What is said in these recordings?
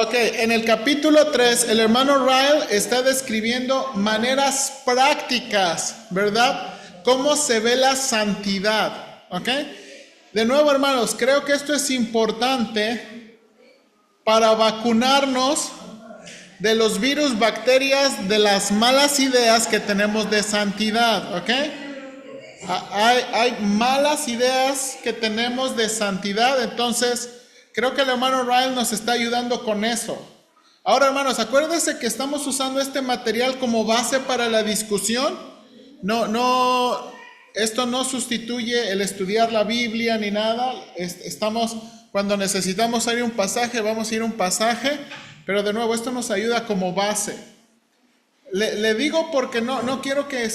Ok, en el capítulo 3, el hermano Ryle está describiendo maneras prácticas, ¿verdad? Cómo se ve la santidad, ¿ok? De nuevo, hermanos, creo que esto es importante para vacunarnos de los virus, bacterias, de las malas ideas que tenemos de santidad, ¿ok? Hay malas ideas que tenemos de santidad, entonces creo que el hermano Ryle nos está ayudando con eso. Ahora, hermanos, acuérdense que estamos usando este material como base para la discusión. Esto no sustituye el estudiar la Biblia ni nada. Estamos, cuando necesitamos ir a un pasaje, vamos a ir a un pasaje, pero de nuevo, esto nos ayuda como base. Le digo porque no quiero que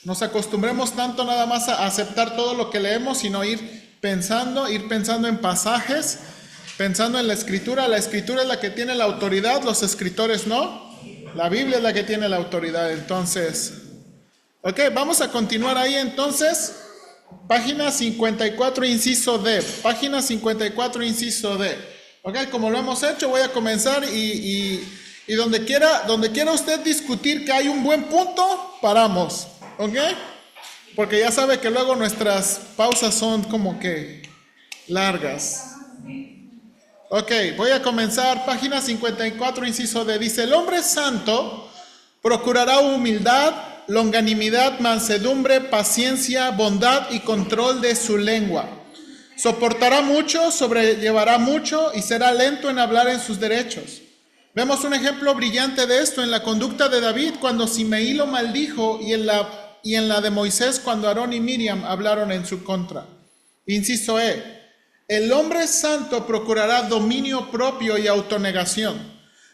nos acostumbremos tanto nada más a aceptar todo lo que leemos, sino ir pensando en pasajes, pensando en la escritura. La escritura es la que tiene la autoridad, los escritores no. La Biblia es la que tiene la autoridad. Entonces, ok, vamos a continuar ahí entonces. Página 54, inciso D. Página 54, inciso D. Ok, como lo hemos hecho, voy a comenzar y donde quiera usted discutir que hay un buen punto, paramos. ¿Ok? Porque ya sabe que luego nuestras pausas son como que largas. Ok, voy a comenzar. Página 54, inciso D. Dice, el hombre santo procurará humildad, longanimidad, mansedumbre, paciencia, bondad y control de su lengua. Soportará mucho, sobrellevará mucho y será lento en hablar en sus derechos. Vemos un ejemplo brillante de esto en la conducta de David cuando Simeí lo maldijo y en la de Moisés cuando Aarón y Miriam hablaron en su contra. Inciso E. El hombre santo procurará dominio propio y autonegación.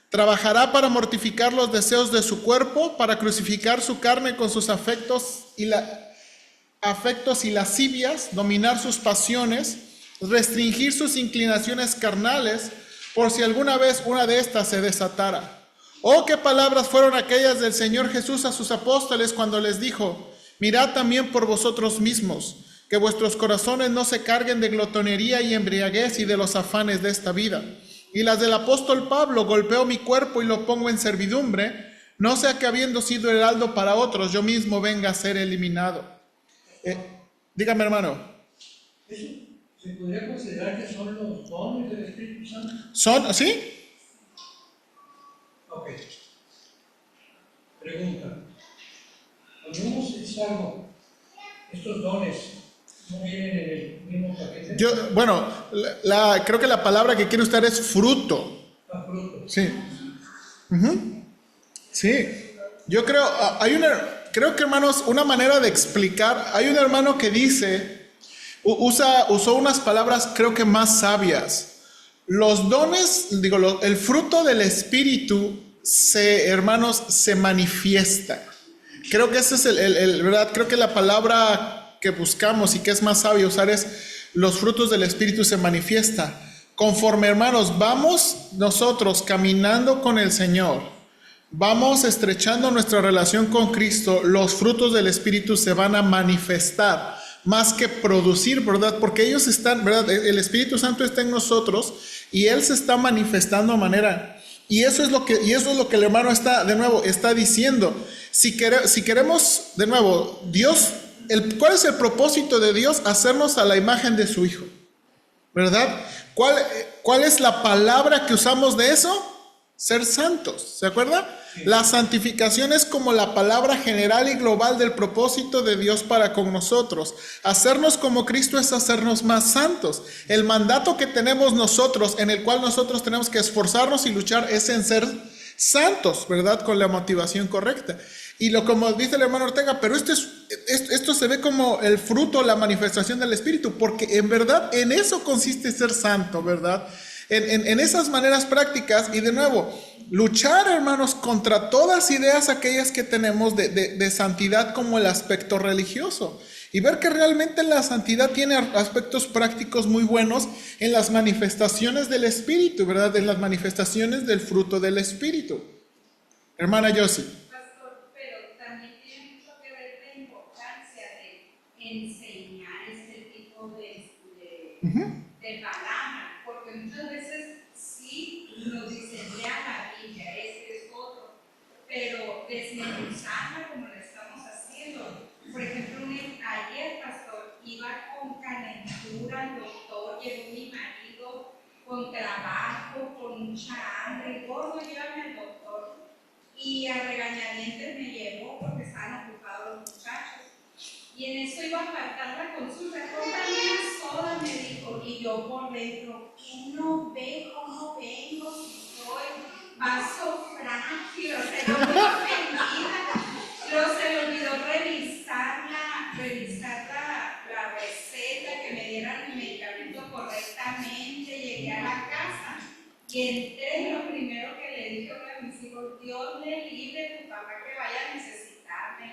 Trabajará para mortificar los deseos de su cuerpo, para crucificar su carne con sus afectos y lascivias, dominar sus pasiones, restringir sus inclinaciones carnales, por si alguna vez una de estas se desatara. Oh, qué palabras fueron aquellas del Señor Jesús a sus apóstoles cuando les dijo, mirad también por vosotros mismos, que vuestros corazones no se carguen de glotonería y embriaguez y de los afanes de esta vida. Y las del apóstol Pablo, golpeo mi cuerpo y lo pongo en servidumbre, no sea que habiendo sido heraldo para otros, yo mismo venga a ser eliminado. Dígame, hermano. ¿Eso se podría considerar que son los dones del Espíritu Santo? ¿Son? ¿Sí? Ok. Pregunta. Cuando uno se salvo, estos dones no vienen en el mismo paquete. Creo que la palabra que quiere usar es fruto. Fruto. Sí. Sí. Yo creo, creo que, hermanos, una manera de explicar, hay un hermano que dice, usó unas palabras creo que más sabias. Los dones, el fruto del Espíritu, hermanos, se manifiesta. Creo que ese es ¿verdad? Creo que la palabra que buscamos y que es más sabio usar es los frutos del Espíritu se manifiesta. Conforme, hermanos, vamos nosotros caminando con el Señor, vamos estrechando nuestra relación con Cristo, los frutos del Espíritu se van a manifestar más que producir, ¿verdad? Porque ellos están, ¿verdad? El Espíritu Santo está en nosotros y Él se está manifestando a manera. Y eso es lo que el hermano está diciendo. Si queremos, de nuevo, Dios, ¿cuál es el propósito de Dios? Hacernos a la imagen de su Hijo, ¿verdad? ¿Cuál es la palabra que usamos de eso? Ser santos, ¿se acuerda? Sí. La santificación es como la palabra general y global del propósito de Dios para con nosotros. Hacernos como Cristo es hacernos más santos. El mandato que tenemos nosotros, en el cual nosotros tenemos que esforzarnos y luchar, es en ser santos, ¿verdad? Con la motivación correcta. Y como dice el hermano Ortega, pero esto se ve como el fruto, la manifestación del Espíritu, porque en verdad en eso consiste ser santo, ¿verdad? En esas maneras prácticas y de nuevo, luchar, hermanos, contra todas ideas aquellas que tenemos de santidad como el aspecto religioso y ver que realmente la santidad tiene aspectos prácticos muy buenos en las manifestaciones del Espíritu, ¿verdad? En las manifestaciones del fruto del Espíritu. Hermana Yossi. Pastor, pero también tiene mucho que ver la importancia de enseñar este tipo de palabras, porque muchas veces al doctor, llegó mi marido con trabajo, con mucha hambre, gordo, llévame al doctor. Y a regañadientes me llevó porque estaban ocupados los muchachos. Y en eso iba a faltar la consulta. Cómprame una soda, me dijo. Y yo por dentro, ¿qué no ve cómo vengo? Si soy vaso frágil, o sea, yo muy ofendida. Luego se le olvidó revisar la receta, que me dieran mi medicamento correctamente. Llegué a la casa y entré. Lo primero que le dije a mis hijos, Dios le libre a tu papá que vaya a necesitarme.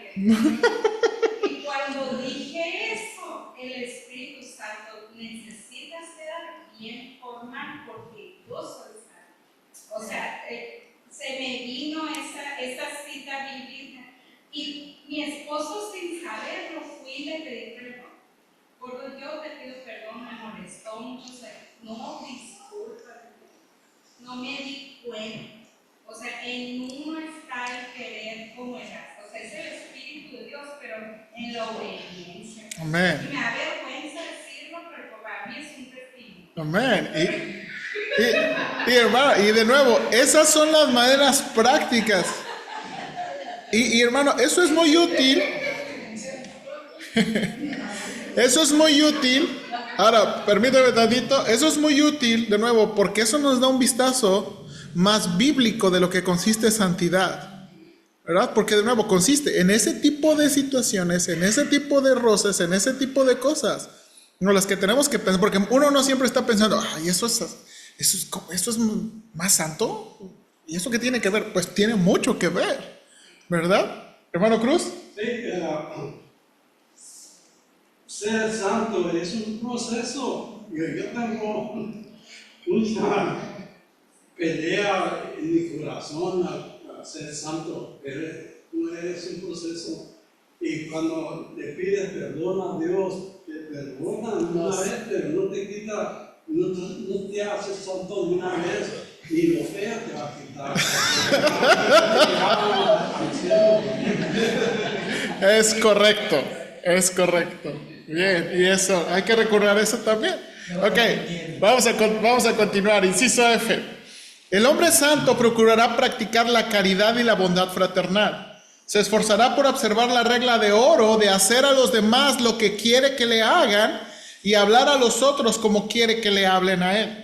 Y cuando dije eso, el Espíritu Santo, necesitas quedar bien formal porque yo soy santo. O sea, se me vino esa cita bíblica. Y mi esposo, sin saberlo, fui y le pedí perdón. Gordo, yo te pido perdón, me molestó mucho. O sea, no, disculpa, no me di cuenta. O sea, en uno está el querer como el hacer. O sea, es el Espíritu de Dios, pero en la obediencia. Amén. Y me da vergüenza decirlo, pero para mí es un testimonio. Amén. Y hermano, y de nuevo, esas son las maneras prácticas. Y hermano, eso es muy útil. Eso es muy útil. Ahora, permíteme tantito. Eso es muy útil, de nuevo, porque eso nos da un vistazo más bíblico de lo que consiste santidad. ¿Verdad? Porque de nuevo consiste en ese tipo de situaciones, en ese tipo de roces, en ese tipo de cosas. No, las que tenemos que pensar, porque uno no siempre está pensando, ay, eso es más santo. ¿Y eso qué tiene que ver? Pues tiene mucho que ver. ¿Verdad? Hermano Cruz. Sí, ser santo es un proceso. Yo tengo una pelea en mi corazón a ser santo, pero no es un proceso. Y cuando le pides perdón a Dios, te perdona una vez, pero no te quita, no te hace santo de una vez. Y lo feo te va a quitar. Es correcto, es correcto. Bien, y eso, hay que recordar eso también. Ok, vamos a continuar. Inciso F. El hombre santo procurará practicar la caridad y la bondad fraternal. Se esforzará por observar la regla de oro de hacer a los demás lo que quiere que le hagan y hablar a los otros como quiere que le hablen a él.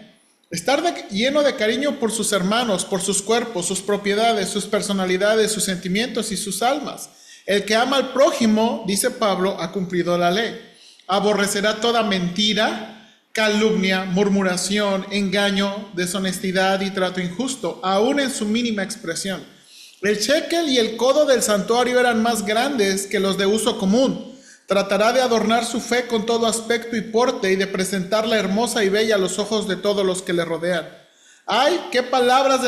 Estar lleno de cariño por sus hermanos, por sus cuerpos, sus propiedades, sus personalidades, sus sentimientos y sus almas. El que ama al prójimo, dice Pablo, ha cumplido la ley. Aborrecerá toda mentira, calumnia, murmuración, engaño, deshonestidad y trato injusto, aún en su mínima expresión. El shekel y el codo del santuario eran más grandes que los de uso común. Tratará de adornar su fe con todo aspecto y porte y de presentarla hermosa y bella a los ojos de todos los que le rodean. ¡Ay! ¿Qué palabras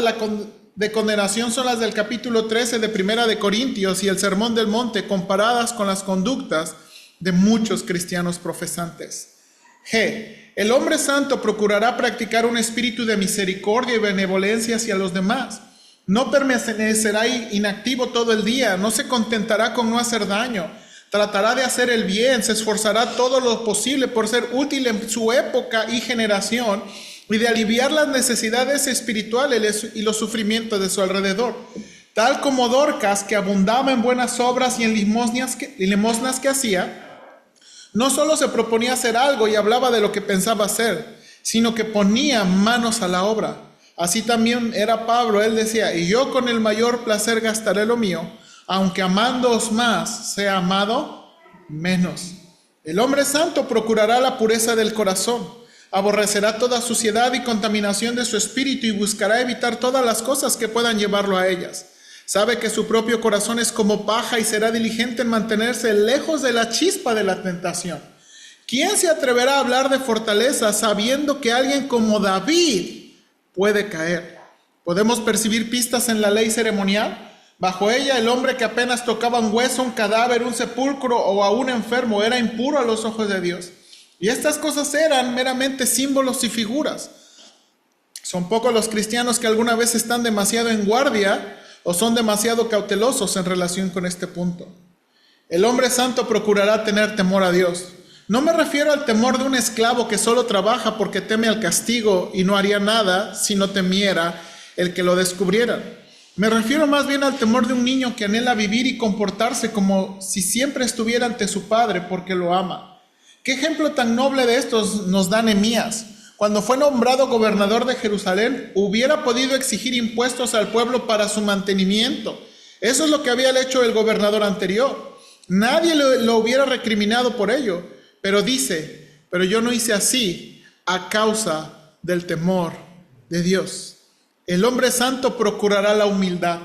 de condenación son las del capítulo 13 de Primera de Corintios y el Sermón del Monte comparadas con las conductas de muchos cristianos profesantes? G. El hombre santo procurará practicar un espíritu de misericordia y benevolencia hacia los demás. No permanecerá inactivo todo el día, no se contentará con no hacer daño. Tratará de hacer el bien, se esforzará todo lo posible por ser útil en su época y generación y de aliviar las necesidades espirituales y los sufrimientos de su alrededor. Tal como Dorcas, que abundaba en buenas obras y en limosnas que hacía, no solo se proponía hacer algo y hablaba de lo que pensaba hacer, sino que ponía manos a la obra. Así también era Pablo, él decía, y yo con el mayor placer gastaré lo mío, aunque amándoos más, sea amado menos. El hombre santo procurará la pureza del corazón, aborrecerá toda suciedad y contaminación de su espíritu y buscará evitar todas las cosas que puedan llevarlo a ellas. Sabe que su propio corazón es como paja y será diligente en mantenerse lejos de la chispa de la tentación. ¿Quién se atreverá a hablar de fortaleza sabiendo que alguien como David puede caer? ¿Podemos percibir pistas en la ley ceremonial? Bajo ella, el hombre que apenas tocaba un hueso, un cadáver, un sepulcro o a un enfermo era impuro a los ojos de Dios. Y estas cosas eran meramente símbolos y figuras. Son pocos los cristianos que alguna vez están demasiado en guardia o son demasiado cautelosos en relación con este punto. El hombre santo procurará tener temor a Dios. No me refiero al temor de un esclavo que solo trabaja porque teme al castigo y no haría nada si no temiera el que lo descubriera. Me refiero más bien al temor de un niño que anhela vivir y comportarse como si siempre estuviera ante su padre porque lo ama. ¿Qué ejemplo tan noble de estos nos da Nehemías? Cuando fue nombrado gobernador de Jerusalén, hubiera podido exigir impuestos al pueblo para su mantenimiento. Eso es lo que había hecho el gobernador anterior. Nadie lo hubiera recriminado por ello, pero dice, pero yo no hice así a causa del temor de Dios. El hombre santo procurará la humildad,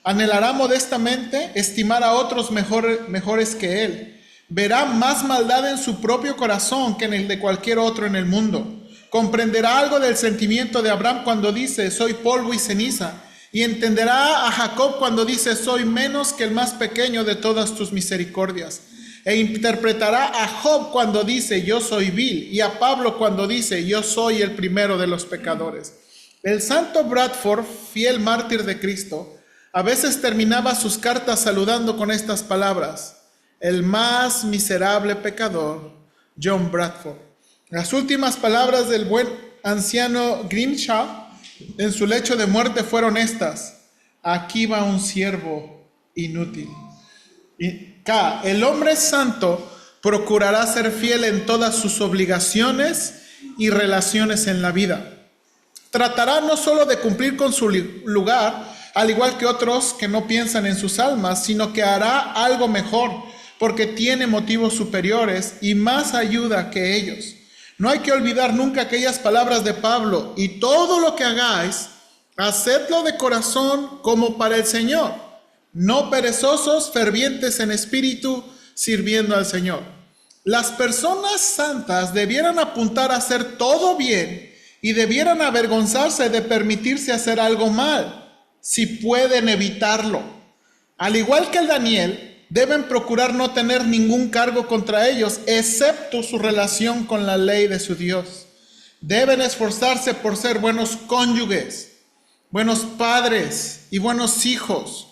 anhelará modestamente estimar a otros mejores que él, verá más maldad en su propio corazón que en el de cualquier otro en el mundo. Comprenderá algo del sentimiento de Abraham cuando dice, soy polvo y ceniza, y entenderá a Jacob cuando dice, soy menos que el más pequeño de todas tus misericordias. E interpretará a Job cuando dice, yo soy vil, y a Pablo cuando dice, yo soy el primero de los pecadores. El santo Bradford, fiel mártir de Cristo, a veces terminaba sus cartas saludando con estas palabras, el más miserable pecador, John Bradford. Las últimas palabras del buen anciano Grimshaw en su lecho de muerte fueron estas, aquí va un siervo inútil. Y K, el hombre santo procurará ser fiel en todas sus obligaciones y relaciones en la vida. Tratará no solo de cumplir con su lugar, al igual que otros que no piensan en sus almas, sino que hará algo mejor, porque tiene motivos superiores y más ayuda que ellos. No hay que olvidar nunca aquellas palabras de Pablo, y todo lo que hagáis, hacedlo de corazón como para el Señor, no perezosos, fervientes en espíritu, sirviendo al Señor. Las personas santas debieran apuntar a hacer todo bien, y debieran avergonzarse de permitirse hacer algo mal, si pueden evitarlo. Al igual que el Daniel, deben procurar no tener ningún cargo contra ellos, excepto su relación con la ley de su Dios. Deben esforzarse por ser buenos cónyuges, buenos padres y buenos hijos,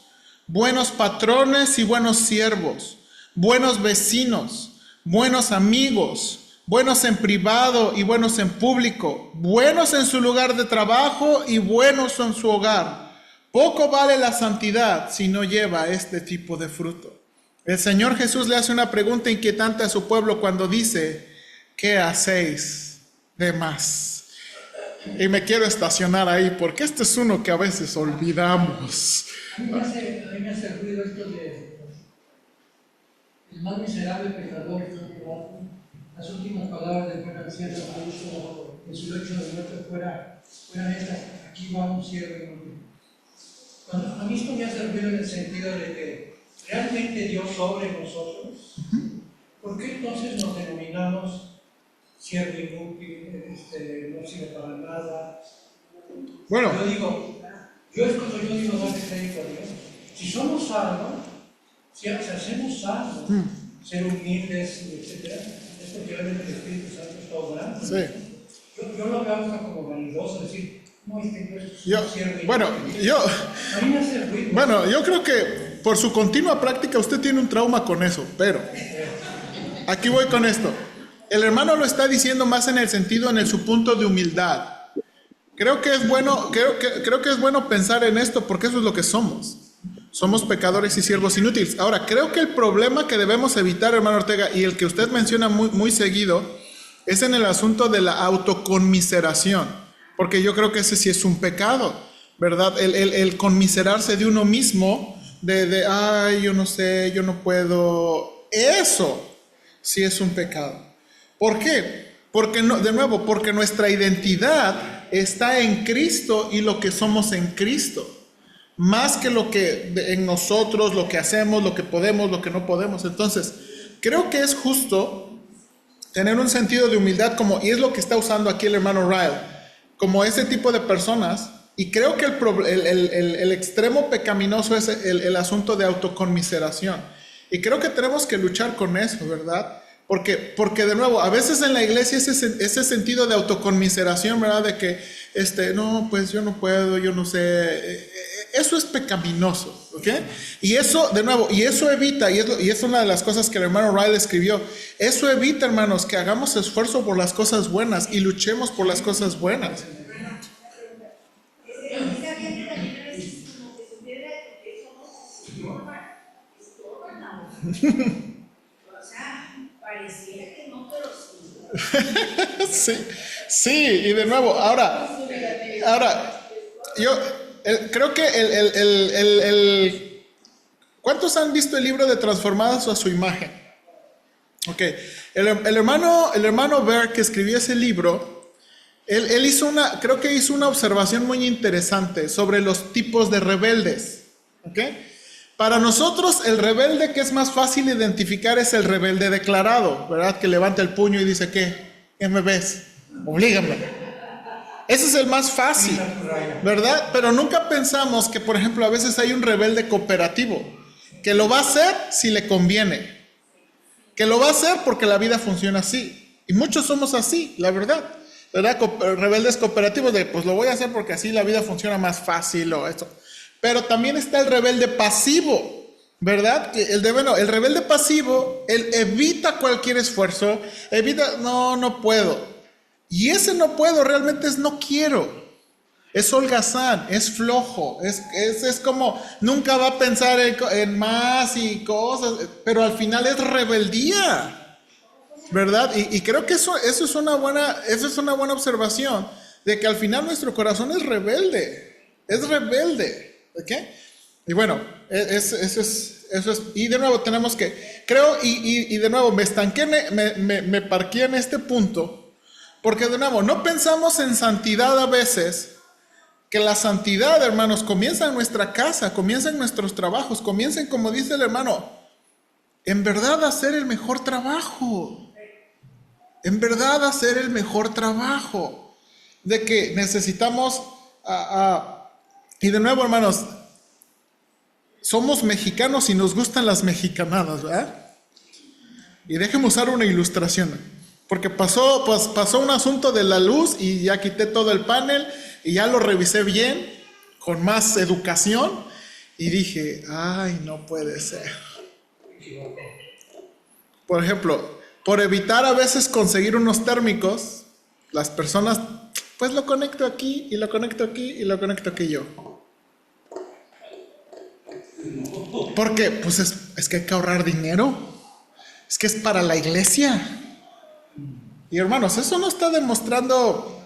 buenos patrones y buenos siervos, buenos vecinos, buenos amigos, buenos en privado y buenos en público, buenos en su lugar de trabajo y buenos en su hogar. Poco vale la santidad si no lleva este tipo de fruto. El Señor Jesús le hace una pregunta inquietante a su pueblo cuando dice, ¿qué hacéis de más? Y me quiero estacionar ahí porque este es uno que a veces olvidamos. A mí me hace ruido esto de el más miserable pecador. Las últimas palabras del buen anciano en su lecho de muerte fueran estas, aquí va un siervo. A mí esto me hace ruido en el sentido de que realmente Dios sobre nosotros. ¿Por qué entonces nos denominamos siervo inútil, no sirve para nada? Bueno, yo digo, darle crédito a Dios. Si somos salvos, si hacemos salvos, ser humildes, etc., es porque realmente el Espíritu Santo está obrando. sí. Yo lo veo como vanidoso, decir, no, yo creo que por su continua práctica usted tiene un trauma con eso, pero aquí voy con esto. El hermano lo está diciendo más en su punto de humildad. Creo que es bueno pensar en esto porque eso es lo que somos. Somos pecadores y siervos inútiles. Ahora, creo que el problema que debemos evitar, hermano Ortega, y el que usted menciona muy seguido, es en el asunto de la autoconmiseración. Porque yo creo que ese sí es un pecado, ¿verdad? El conmiserarse de uno mismo, ay, yo no sé, yo no puedo. Eso sí es un pecado. ¿Por qué? Porque nuestra identidad está en Cristo y lo que somos en Cristo. Más que lo que en nosotros, lo que hacemos, lo que podemos, lo que no podemos. Entonces, creo que es justo tener un sentido de humildad y es lo que está usando aquí el hermano Ryle, como ese tipo de personas. Y creo que el extremo pecaminoso es el asunto de autoconmiseración. Y creo que tenemos que luchar con eso, ¿verdad? Porque de nuevo, a veces en la iglesia ese sentido de autoconmiseración, ¿verdad? De que, no, pues yo no puedo, yo no sé. eso es pecaminoso, ¿ok? Y eso, de nuevo, y eso evita, y es una de las cosas que el hermano Riley escribió, eso evita, hermanos, que hagamos esfuerzo por las cosas buenas y luchemos por las cosas buenas. Sí, sí, y de nuevo, ahora, yo creo que ¿cuántos han visto el libro de Transformados a su imagen? Ok, el hermano Berg, que escribió ese libro, él creo que hizo una observación muy interesante sobre los tipos de rebeldes, ok. Para nosotros el rebelde que es más fácil identificar es el rebelde declarado, ¿verdad? Que levanta el puño y dice, ¿qué me ves? Oblígame. Ese es el más fácil, ¿verdad? Pero nunca pensamos que, por ejemplo, a veces hay un rebelde cooperativo, que lo va a hacer si le conviene, que lo va a hacer porque la vida funciona así. Y muchos somos así, la verdad, ¿verdad? Rebeldes cooperativos de, pues lo voy a hacer porque así la vida funciona más fácil o esto. Pero también está el rebelde pasivo, ¿verdad? El rebelde pasivo, él evita cualquier esfuerzo, no puedo. Y ese no puedo realmente es no quiero. Es holgazán, es flojo, es como, nunca va a pensar en más y cosas, pero al final es rebeldía, ¿verdad? Y creo que eso es una buena observación, de que al final nuestro corazón es rebelde. ¿Ok? Y bueno, eso es, y de nuevo tenemos que, creo, y de nuevo me estanqué, me parqué en este punto, porque de nuevo, no pensamos en santidad a veces, que la santidad, hermanos, comienza en nuestra casa, comienza en nuestros trabajos, comienza en, como dice el hermano, en verdad hacer el mejor trabajo, de que necesitamos, y de nuevo, hermanos, somos mexicanos y nos gustan las mexicanadas, ¿verdad? Y déjenme usar una ilustración, porque pasó un asunto de la luz y ya quité todo el panel y ya lo revisé bien, con más educación, y dije, ay, no puede ser. Por ejemplo, por evitar a veces conseguir unos térmicos, las personas, pues lo conecto aquí, y lo conecto aquí, y lo conecto aquí yo. Porque, pues es que hay que ahorrar dinero. Es que es para la iglesia. Y hermanos, eso no está demostrando,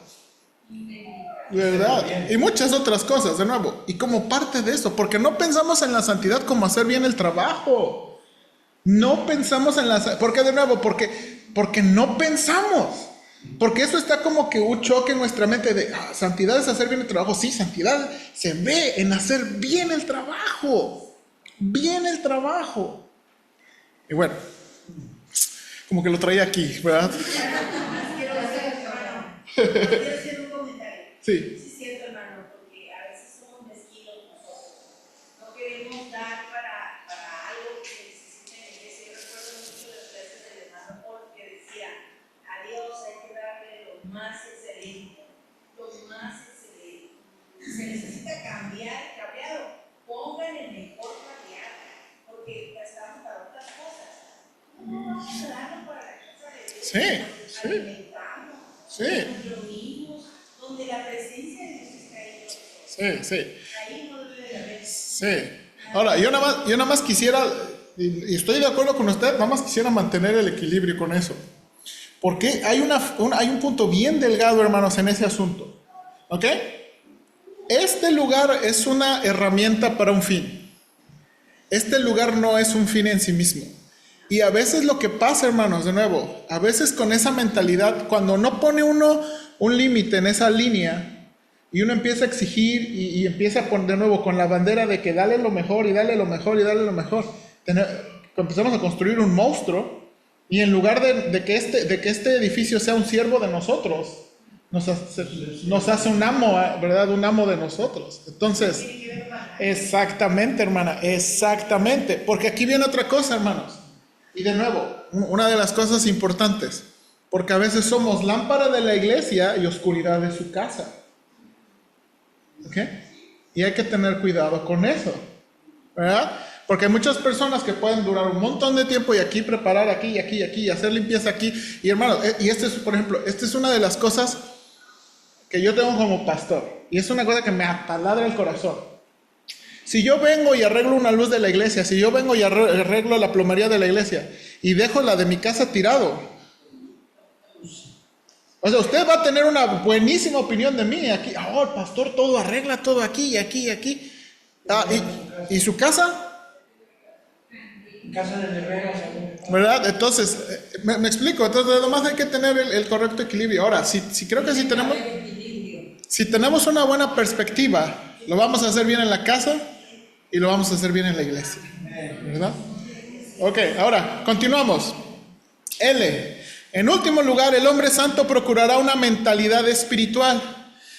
¿verdad? Y muchas otras cosas, de nuevo. Y como parte de eso, porque no pensamos en la santidad como hacer bien el trabajo. No pensamos en la... ¿Por qué de nuevo? Porque no pensamos. Porque eso está como que un choque en nuestra mente de santidad es hacer bien el trabajo. Sí, santidad se ve en hacer bien el trabajo. Y bueno, como que lo traía aquí, ¿verdad? Quiero hacer un comentario. Sí. Sí, es cierto, hermano, porque a veces somos mezquinos nosotros. No queremos dar para algo que necesita en la iglesia. Yo recuerdo mucho las clases del hermano Paul que decía, a Dios hay que darle lo más excelente. Si se necesita cambiar, pongan el mejor cambiar, porque gastamos para otras cosas. No vamos a darlo para la casa de Dios. Sí. Alimentamos. Sí. Nos reunimos, donde la presencia de Dios está ahí. Sí. Ahí no debe de haber. Sí. Ahora, yo nada más quisiera, y estoy de acuerdo con usted, nada más quisiera mantener el equilibrio con eso. Porque hay un punto bien delgado, hermanos, en ese asunto. ¿Ok? Este lugar es una herramienta para un fin. Este lugar no es un fin en sí mismo. Y a veces lo que pasa, hermanos, de nuevo, a veces con esa mentalidad, cuando no pone uno un límite en esa línea y uno empieza a exigir y empieza de nuevo con la bandera de que dale lo mejor y dale lo mejor y dale lo mejor, empezamos a construir un monstruo y en lugar de que este edificio sea un siervo de nosotros, nos hace un amo, ¿verdad? Un amo de nosotros. Entonces, exactamente, hermana, exactamente. Porque aquí viene otra cosa, hermanos. Y de nuevo, una de las cosas importantes. Porque a veces somos lámpara de la iglesia y oscuridad de su casa. ¿Ok? Y hay que tener cuidado con eso, ¿verdad? Porque hay muchas personas que pueden durar un montón de tiempo y aquí preparar aquí y aquí y aquí y hacer limpieza aquí. Y hermano, y este es, por ejemplo, esta es una de las cosas que yo tengo como pastor. Y es una cosa que me ataladra el corazón. Si yo vengo y arreglo una luz de la iglesia, si yo vengo y arreglo la plomería de la iglesia y dejo la de mi casa tirado, o sea, usted va a tener una buenísima opinión de mí. Aquí, oh, el pastor todo arregla, todo aquí y aquí y aquí. ¿Y su casa? En casa de Herrera, ¿Verdad? Entonces, me explico. Entonces, nomás hay que tener el correcto equilibrio. Ahora, creo que si tenemos una buena perspectiva, lo vamos a hacer bien en la casa y lo vamos a hacer bien en la iglesia. ¿Verdad? Ok, ahora, continuamos. L. En último lugar, el hombre santo procurará una mentalidad espiritual.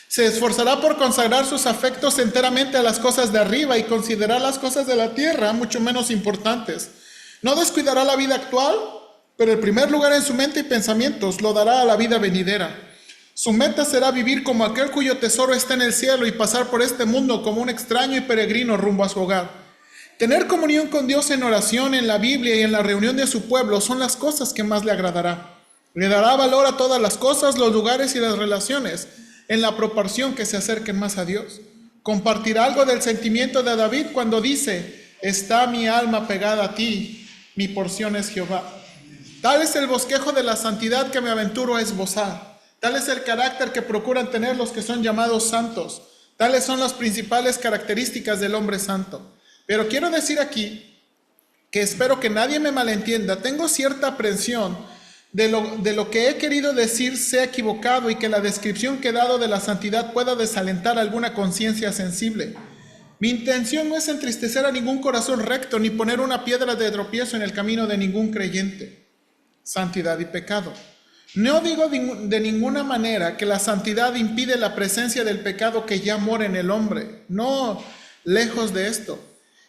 Se esforzará por consagrar sus afectos enteramente a las cosas de arriba y considerar las cosas de la tierra mucho menos importantes. No descuidará la vida actual, pero el primer lugar en su mente y pensamientos lo dará a la vida venidera. Su meta será vivir como aquel cuyo tesoro está en el cielo y pasar por este mundo como un extraño y peregrino rumbo a su hogar. Tener comunión con Dios en oración, en la Biblia y en la reunión de su pueblo son las cosas que más le agradará. Le dará valor a todas las cosas, los lugares y las relaciones, en la proporción que se acerquen más a Dios. Compartirá algo del sentimiento de David cuando dice: está mi alma pegada a ti, mi porción es Jehová. Tal es el bosquejo de la santidad que me aventuro a esbozar. Tal es el carácter que procuran tener los que son llamados santos. Tales son las principales características del hombre santo. Pero quiero decir aquí que espero que nadie me malentienda. Tengo cierta aprensión de lo que he querido decir sea equivocado y que la descripción que he dado de la santidad pueda desalentar alguna conciencia sensible. Mi intención no es entristecer a ningún corazón recto ni poner una piedra de tropiezo en el camino de ningún creyente. Santidad y pecado. No digo de ninguna manera que la santidad impide la presencia del pecado que ya mora en el hombre. No, lejos de esto.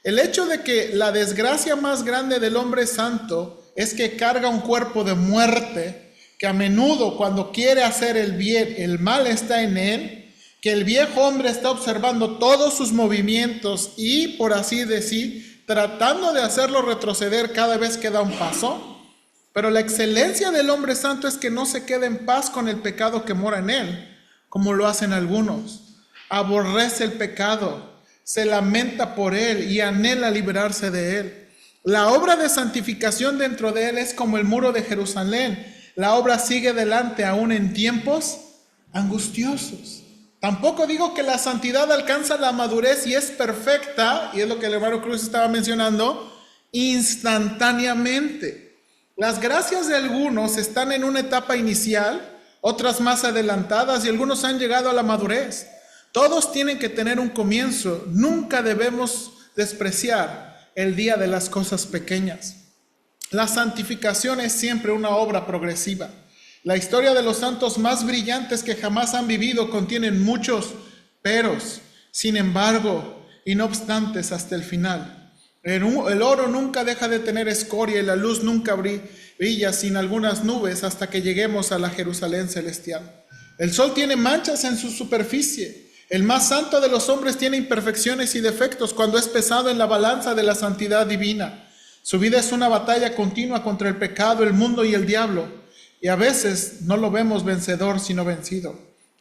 El hecho de que la desgracia más grande del hombre santo es que carga un cuerpo de muerte, que a menudo cuando quiere hacer el bien, el mal está en él, que el viejo hombre está observando todos sus movimientos y, por así decir, tratando de hacerlo retroceder cada vez que da un paso. Pero la excelencia del hombre santo es que no se queda en paz con el pecado que mora en él, como lo hacen algunos. Aborrece el pecado, se lamenta por él y anhela liberarse de él. La obra de santificación dentro de él es como el muro de Jerusalén. La obra sigue adelante aún en tiempos angustiosos. Tampoco digo que la santidad alcanza la madurez y es perfecta, y es lo que el hermano Cruz estaba mencionando, instantáneamente. Las gracias de algunos están en una etapa inicial, otras más adelantadas, y algunos han llegado a la madurez. Todos tienen que tener un comienzo. Nunca debemos despreciar el día de las cosas pequeñas. La santificación es siempre una obra progresiva. La historia de los santos más brillantes que jamás han vivido contienen muchos peros, sin embargo, y no obstantes hasta el final. El oro nunca deja de tener escoria y la luz nunca brilla sin algunas nubes hasta que lleguemos a la Jerusalén celestial. El sol tiene manchas en su superficie. El más santo de los hombres tiene imperfecciones y defectos cuando es pesado en la balanza de la santidad divina. Su vida es una batalla continua contra el pecado, el mundo y el diablo. Y a veces no lo vemos vencedor, sino vencido.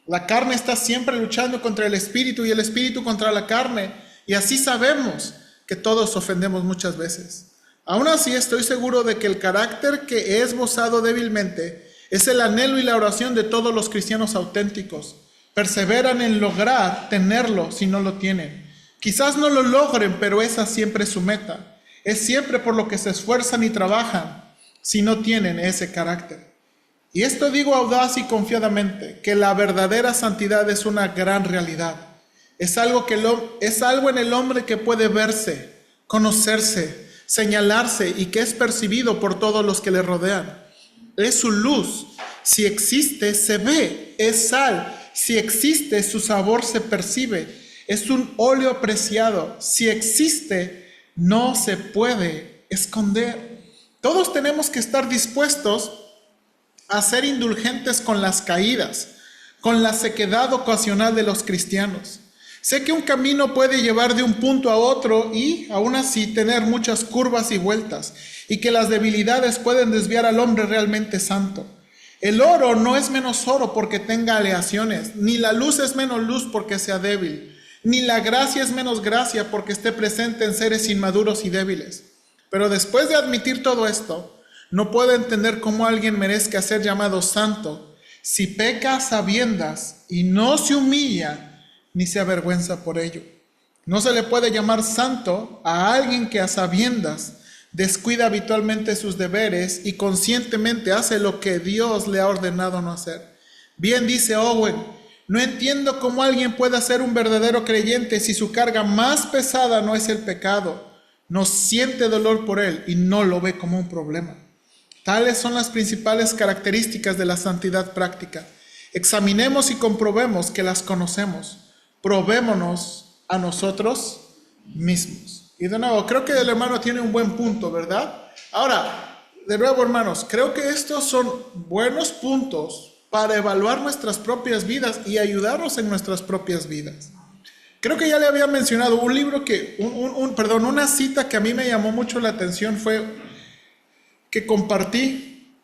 La carne está siempre luchando contra el espíritu y el espíritu contra la carne. Y así sabemos que todos ofendemos muchas veces. Aún así estoy seguro de que el carácter que he esbozado débilmente es el anhelo y la oración de todos los cristianos auténticos. Perseveran en lograr tenerlo si no lo tienen. Quizás no lo logren, pero esa siempre es su meta. Es siempre por lo que se esfuerzan y trabajan si no tienen ese carácter. Y esto digo audaz y confiadamente, que la verdadera santidad es una gran realidad. Es algo en el hombre que puede verse, conocerse, señalarse y que es percibido por todos los que le rodean. Es su luz. Si existe, se ve. Es sal. Si existe, su sabor se percibe. Es un óleo preciado. Si existe, no se puede esconder. Todos tenemos que estar dispuestos a ser indulgentes con las caídas, con la sequedad ocasional de los cristianos. Sé que un camino puede llevar de un punto a otro y aún así tener muchas curvas y vueltas, y que las debilidades pueden desviar al hombre realmente santo. El oro no es menos oro porque tenga aleaciones, ni la luz es menos luz porque sea débil, ni la gracia es menos gracia porque esté presente en seres inmaduros y débiles. Pero después de admitir todo esto, no puedo entender cómo alguien merezca ser llamado santo si peca a sabiendas y no se humilla ni se avergüenza por ello. No se le puede llamar santo a alguien que a sabiendas descuida habitualmente sus deberes y conscientemente hace lo que Dios le ha ordenado no hacer. Bien dice Owen, no entiendo cómo alguien pueda ser un verdadero creyente si su carga más pesada no es el pecado, no siente dolor por él y no lo ve como un problema. Tales son las principales características de la santidad práctica. Examinemos y comprobemos que las conocemos. Probémonos a nosotros mismos. Y de nuevo, creo que el hermano tiene un buen punto, ¿verdad? Ahora, de nuevo, hermanos, creo que estos son buenos puntos para evaluar nuestras propias vidas y ayudarnos en nuestras propias vidas. Creo que ya le había mencionado un libro que, una cita que a mí me llamó mucho la atención fue que compartí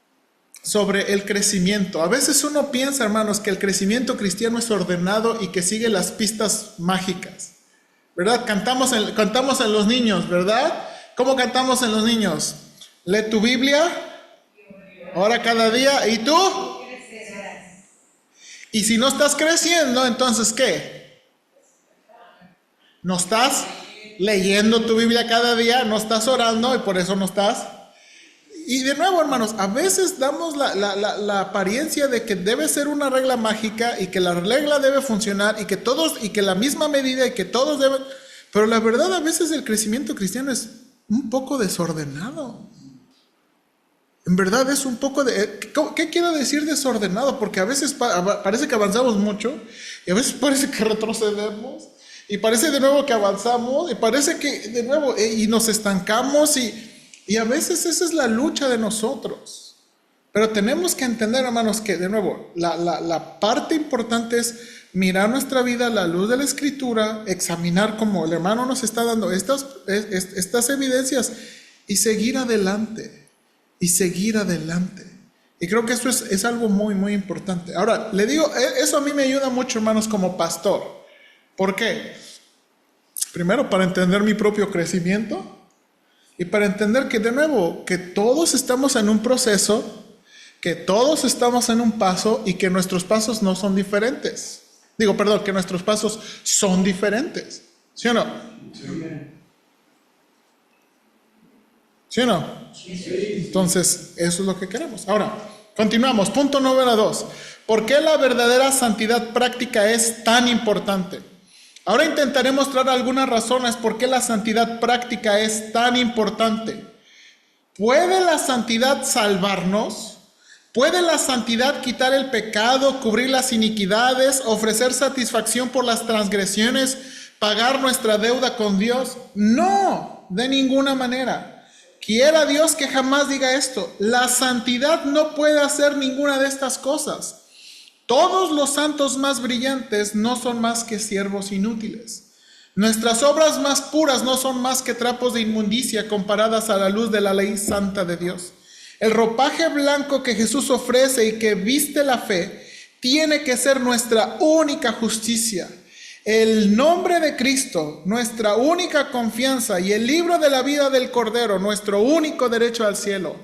sobre el crecimiento. A veces uno piensa, hermanos, que el crecimiento cristiano es ordenado y que sigue las pistas mágicas, ¿verdad? Cantamos en los niños, ¿verdad? ¿Cómo cantamos en los niños? Lee tu Biblia, ora cada día, ¿y tú? Y si no estás creciendo, entonces ¿qué? No estás leyendo tu Biblia cada día, no estás orando y por eso no estás. Y de nuevo, hermanos, a veces damos la apariencia de que debe ser una regla mágica y que la regla debe funcionar y que todos, y que la misma medida y que todos deben, pero la verdad a veces el crecimiento cristiano es un poco desordenado. En verdad es un poco de... ¿Qué quiero decir desordenado? Porque a veces parece que avanzamos mucho y a veces parece que retrocedemos y parece de nuevo que avanzamos y parece que de nuevo y nos estancamos y a veces esa es la lucha de nosotros. Pero tenemos que entender, hermanos, que de nuevo la parte importante es mirar nuestra vida a la luz de la Escritura, examinar como el hermano nos está dando estas evidencias y seguir adelante. Y seguir adelante. Y creo que eso es algo muy, muy importante. Ahora, le digo, eso a mí me ayuda mucho, hermanos, como pastor. ¿Por qué? Primero, para entender mi propio crecimiento y para entender que, de nuevo, que todos estamos en un proceso, que todos estamos en un paso y que nuestros pasos no son diferentes. Que nuestros pasos son diferentes. ¿Sí o no? Sí. ¿Sí o no? Entonces, eso es lo que queremos. Ahora, continuamos. Punto número 2. ¿Por qué la verdadera santidad práctica es tan importante? Ahora intentaré mostrar algunas razones por qué la santidad práctica es tan importante. ¿Puede la santidad salvarnos? ¿Puede la santidad quitar el pecado, cubrir las iniquidades, ofrecer satisfacción por las transgresiones, pagar nuestra deuda con Dios? No, de ninguna manera. Quiera Dios que jamás diga esto. La santidad no puede hacer ninguna de estas cosas. Todos los santos más brillantes no son más que siervos inútiles. Nuestras obras más puras no son más que trapos de inmundicia comparadas a la luz de la ley santa de Dios. El ropaje blanco que Jesús ofrece y que viste la fe tiene que ser nuestra única justicia. El nombre de Cristo, nuestra única confianza, y el libro de la vida del Cordero, nuestro único derecho al cielo.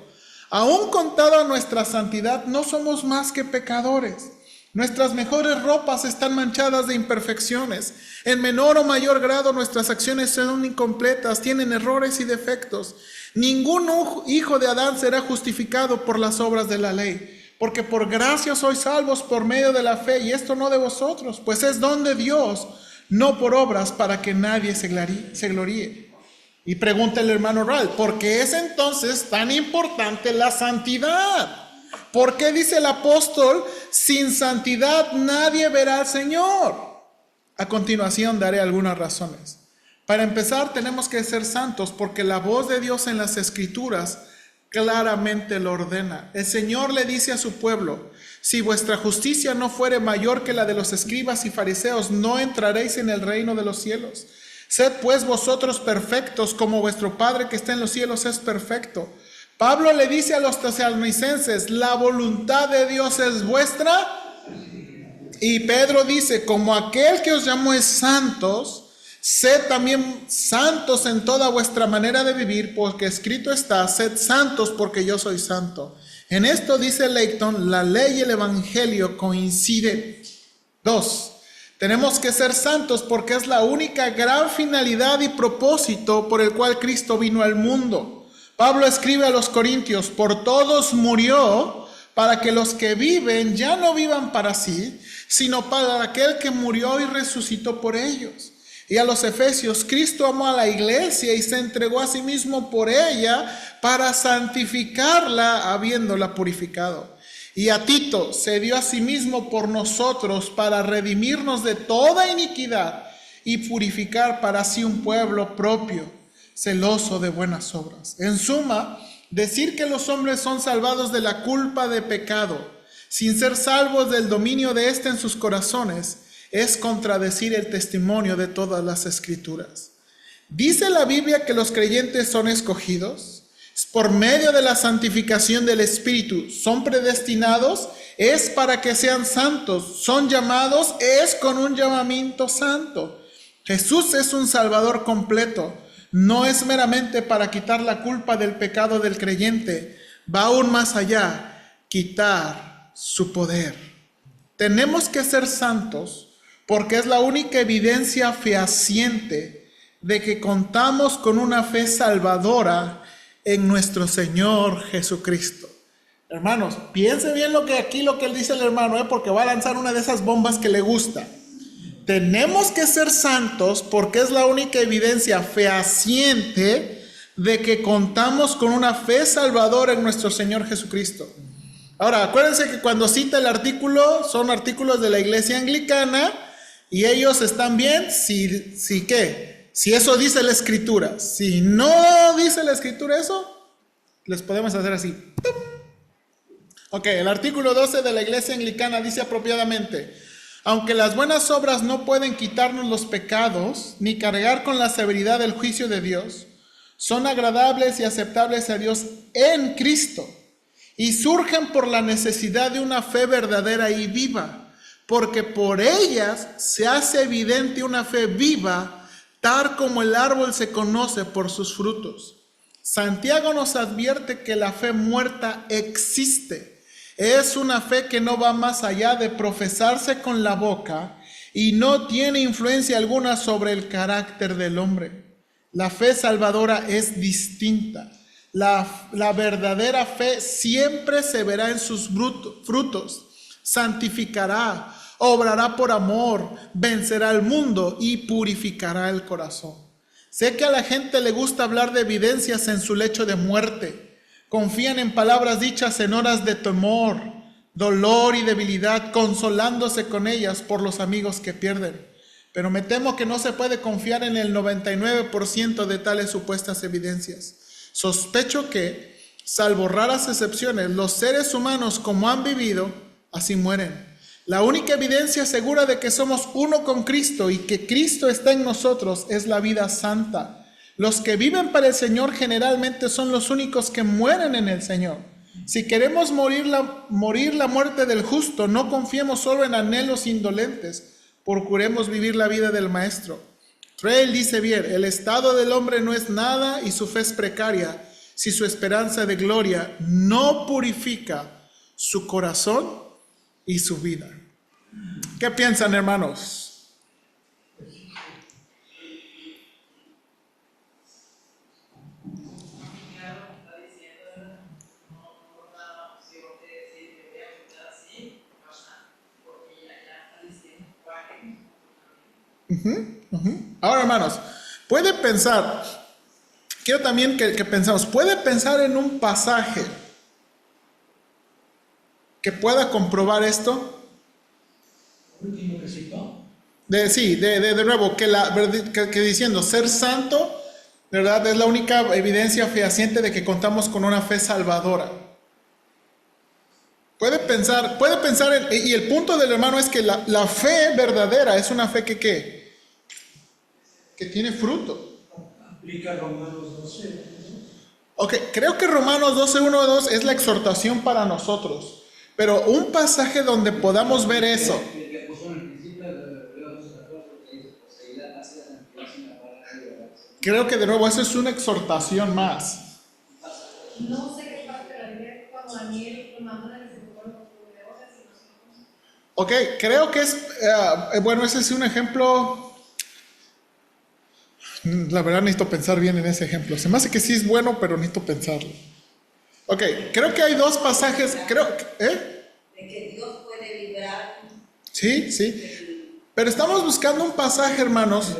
Aún contada nuestra santidad, no somos más que pecadores. Nuestras mejores ropas están manchadas de imperfecciones. En menor o mayor grado nuestras acciones son incompletas, tienen errores y defectos. Ningún hijo de Adán será justificado por las obras de la ley. Porque por gracia sois salvos por medio de la fe, y esto no de vosotros, pues es don de Dios, no por obras, para que nadie se gloríe. Y pregunta el hermano Ralph, ¿por qué es entonces tan importante la santidad? ¿Por qué dice el apóstol, sin santidad nadie verá al Señor? A continuación daré algunas razones. Para empezar, tenemos que ser santos porque la voz de Dios en las Escrituras claramente lo ordena. El Señor le dice a su pueblo, Si vuestra justicia no fuere mayor que la de los escribas y fariseos, no entraréis en el reino de los cielos. Sed pues vosotros perfectos, como vuestro Padre que está en los cielos es perfecto. Pablo le dice a los tesalonicenses, la voluntad de Dios es vuestra. Y Pedro dice, como aquel que os llamó es santos, sed también santos en toda vuestra manera de vivir, porque escrito está, sed santos porque yo soy santo. En esto, dice Leighton, la ley y el evangelio coinciden. 2. Tenemos que ser santos porque es la única gran finalidad y propósito por el cual Cristo vino al mundo. Pablo escribe a los Corintios, por todos murió, para que los que viven ya no vivan para sí, sino para aquel que murió y resucitó por ellos. Y a los Efesios, Cristo amó a la iglesia y se entregó a sí mismo por ella para santificarla, habiéndola purificado. Y a Tito se dio a sí mismo por nosotros para redimirnos de toda iniquidad y purificar para sí un pueblo propio, celoso de buenas obras. En suma, decir que los hombres son salvados de la culpa de pecado, sin ser salvos del dominio de éste en sus corazones, es contradecir el testimonio de todas las escrituras. ¿Dice la Biblia que los creyentes son escogidos? Por medio de la santificación del Espíritu, ¿son predestinados? Es para que sean santos. ¿Son llamados? Es con un llamamiento santo. Jesús es un Salvador completo. No es meramente para quitar la culpa del pecado del creyente. Va aún más allá, quitar su poder. Tenemos que ser santos porque es la única evidencia fehaciente de que contamos con una fe salvadora en nuestro Señor Jesucristo. Hermanos, piense bien lo que él dice el hermano, porque va a lanzar una de esas bombas que le gusta. Tenemos que ser santos porque es la única evidencia fehaciente de que contamos con una fe salvadora en nuestro Señor Jesucristo. Ahora, acuérdense que cuando cita el artículo, son artículos de la Iglesia Anglicana y ellos están bien si ¿qué? Si eso dice la Escritura. Si no dice la Escritura eso, les podemos hacer así. Ok, el artículo 12 de la Iglesia Anglicana dice apropiadamente: aunque las buenas obras no pueden quitarnos los pecados, ni cargar con la severidad del juicio de Dios, son agradables y aceptables a Dios en Cristo, y surgen por la necesidad de una fe verdadera y viva, porque por ellas se hace evidente una fe viva, tal como el árbol se conoce por sus frutos. Santiago nos advierte que la fe muerta existe. Es una fe que no va más allá de profesarse con la boca y no tiene influencia alguna sobre el carácter del hombre. La fe salvadora es distinta. La verdadera fe siempre se verá en sus frutos, santificará, obrará por amor, vencerá al mundo y purificará el corazón. Sé que a la gente le gusta hablar de evidencias en su lecho de muerte. Confían en palabras dichas en horas de temor, dolor y debilidad, consolándose con ellas por los amigos que pierden. Pero me temo que no se puede confiar en el 99% de tales supuestas evidencias. Sospecho que, salvo raras excepciones, los seres humanos como han vivido, así mueren. La única evidencia segura de que somos uno con Cristo y que Cristo está en nosotros es la vida santa. Los que viven para el Señor generalmente son los únicos que mueren en el Señor. Si queremos morir la muerte del justo, no confiemos solo en anhelos indolentes, procuremos vivir la vida del Maestro. Trail dice bien: el estado del hombre no es nada y su fe es precaria si su esperanza de gloria no purifica su corazón y su vida. ¿Qué piensan, hermanos? Ahora, hermanos, puede pensar, quiero también que pensemos, puede pensar en un pasaje que pueda comprobar esto. Último que citó. De nuevo, que diciendo ser santo, ¿verdad? Es la única evidencia fehaciente de que contamos con una fe salvadora. Puede pensar y el punto del hermano es que la fe verdadera es una fe que tiene fruto. Aplica Romanos 12. ¿No? Ok, creo que Romanos 12, 1, 2 es la exhortación para nosotros. Pero un pasaje donde podamos ver eso. El que puso en el principio de Hebreos 14, que dice, poseída hace la santidad sin la palabra de verdad. Creo que de nuevo eso es una exhortación más. No sé qué parte de la Biblia cuando Daniel lo manda a que se pongan los proveedores y nosotros. Ok, creo que es, bueno, ese es un ejemplo, la verdad necesito pensar bien en ese ejemplo. Se me hace que sí es bueno, pero necesito pensarlo. Ok, creo que hay dos pasajes, De que Dios puede librar. Sí, sí. Pero estamos buscando un pasaje, hermanos,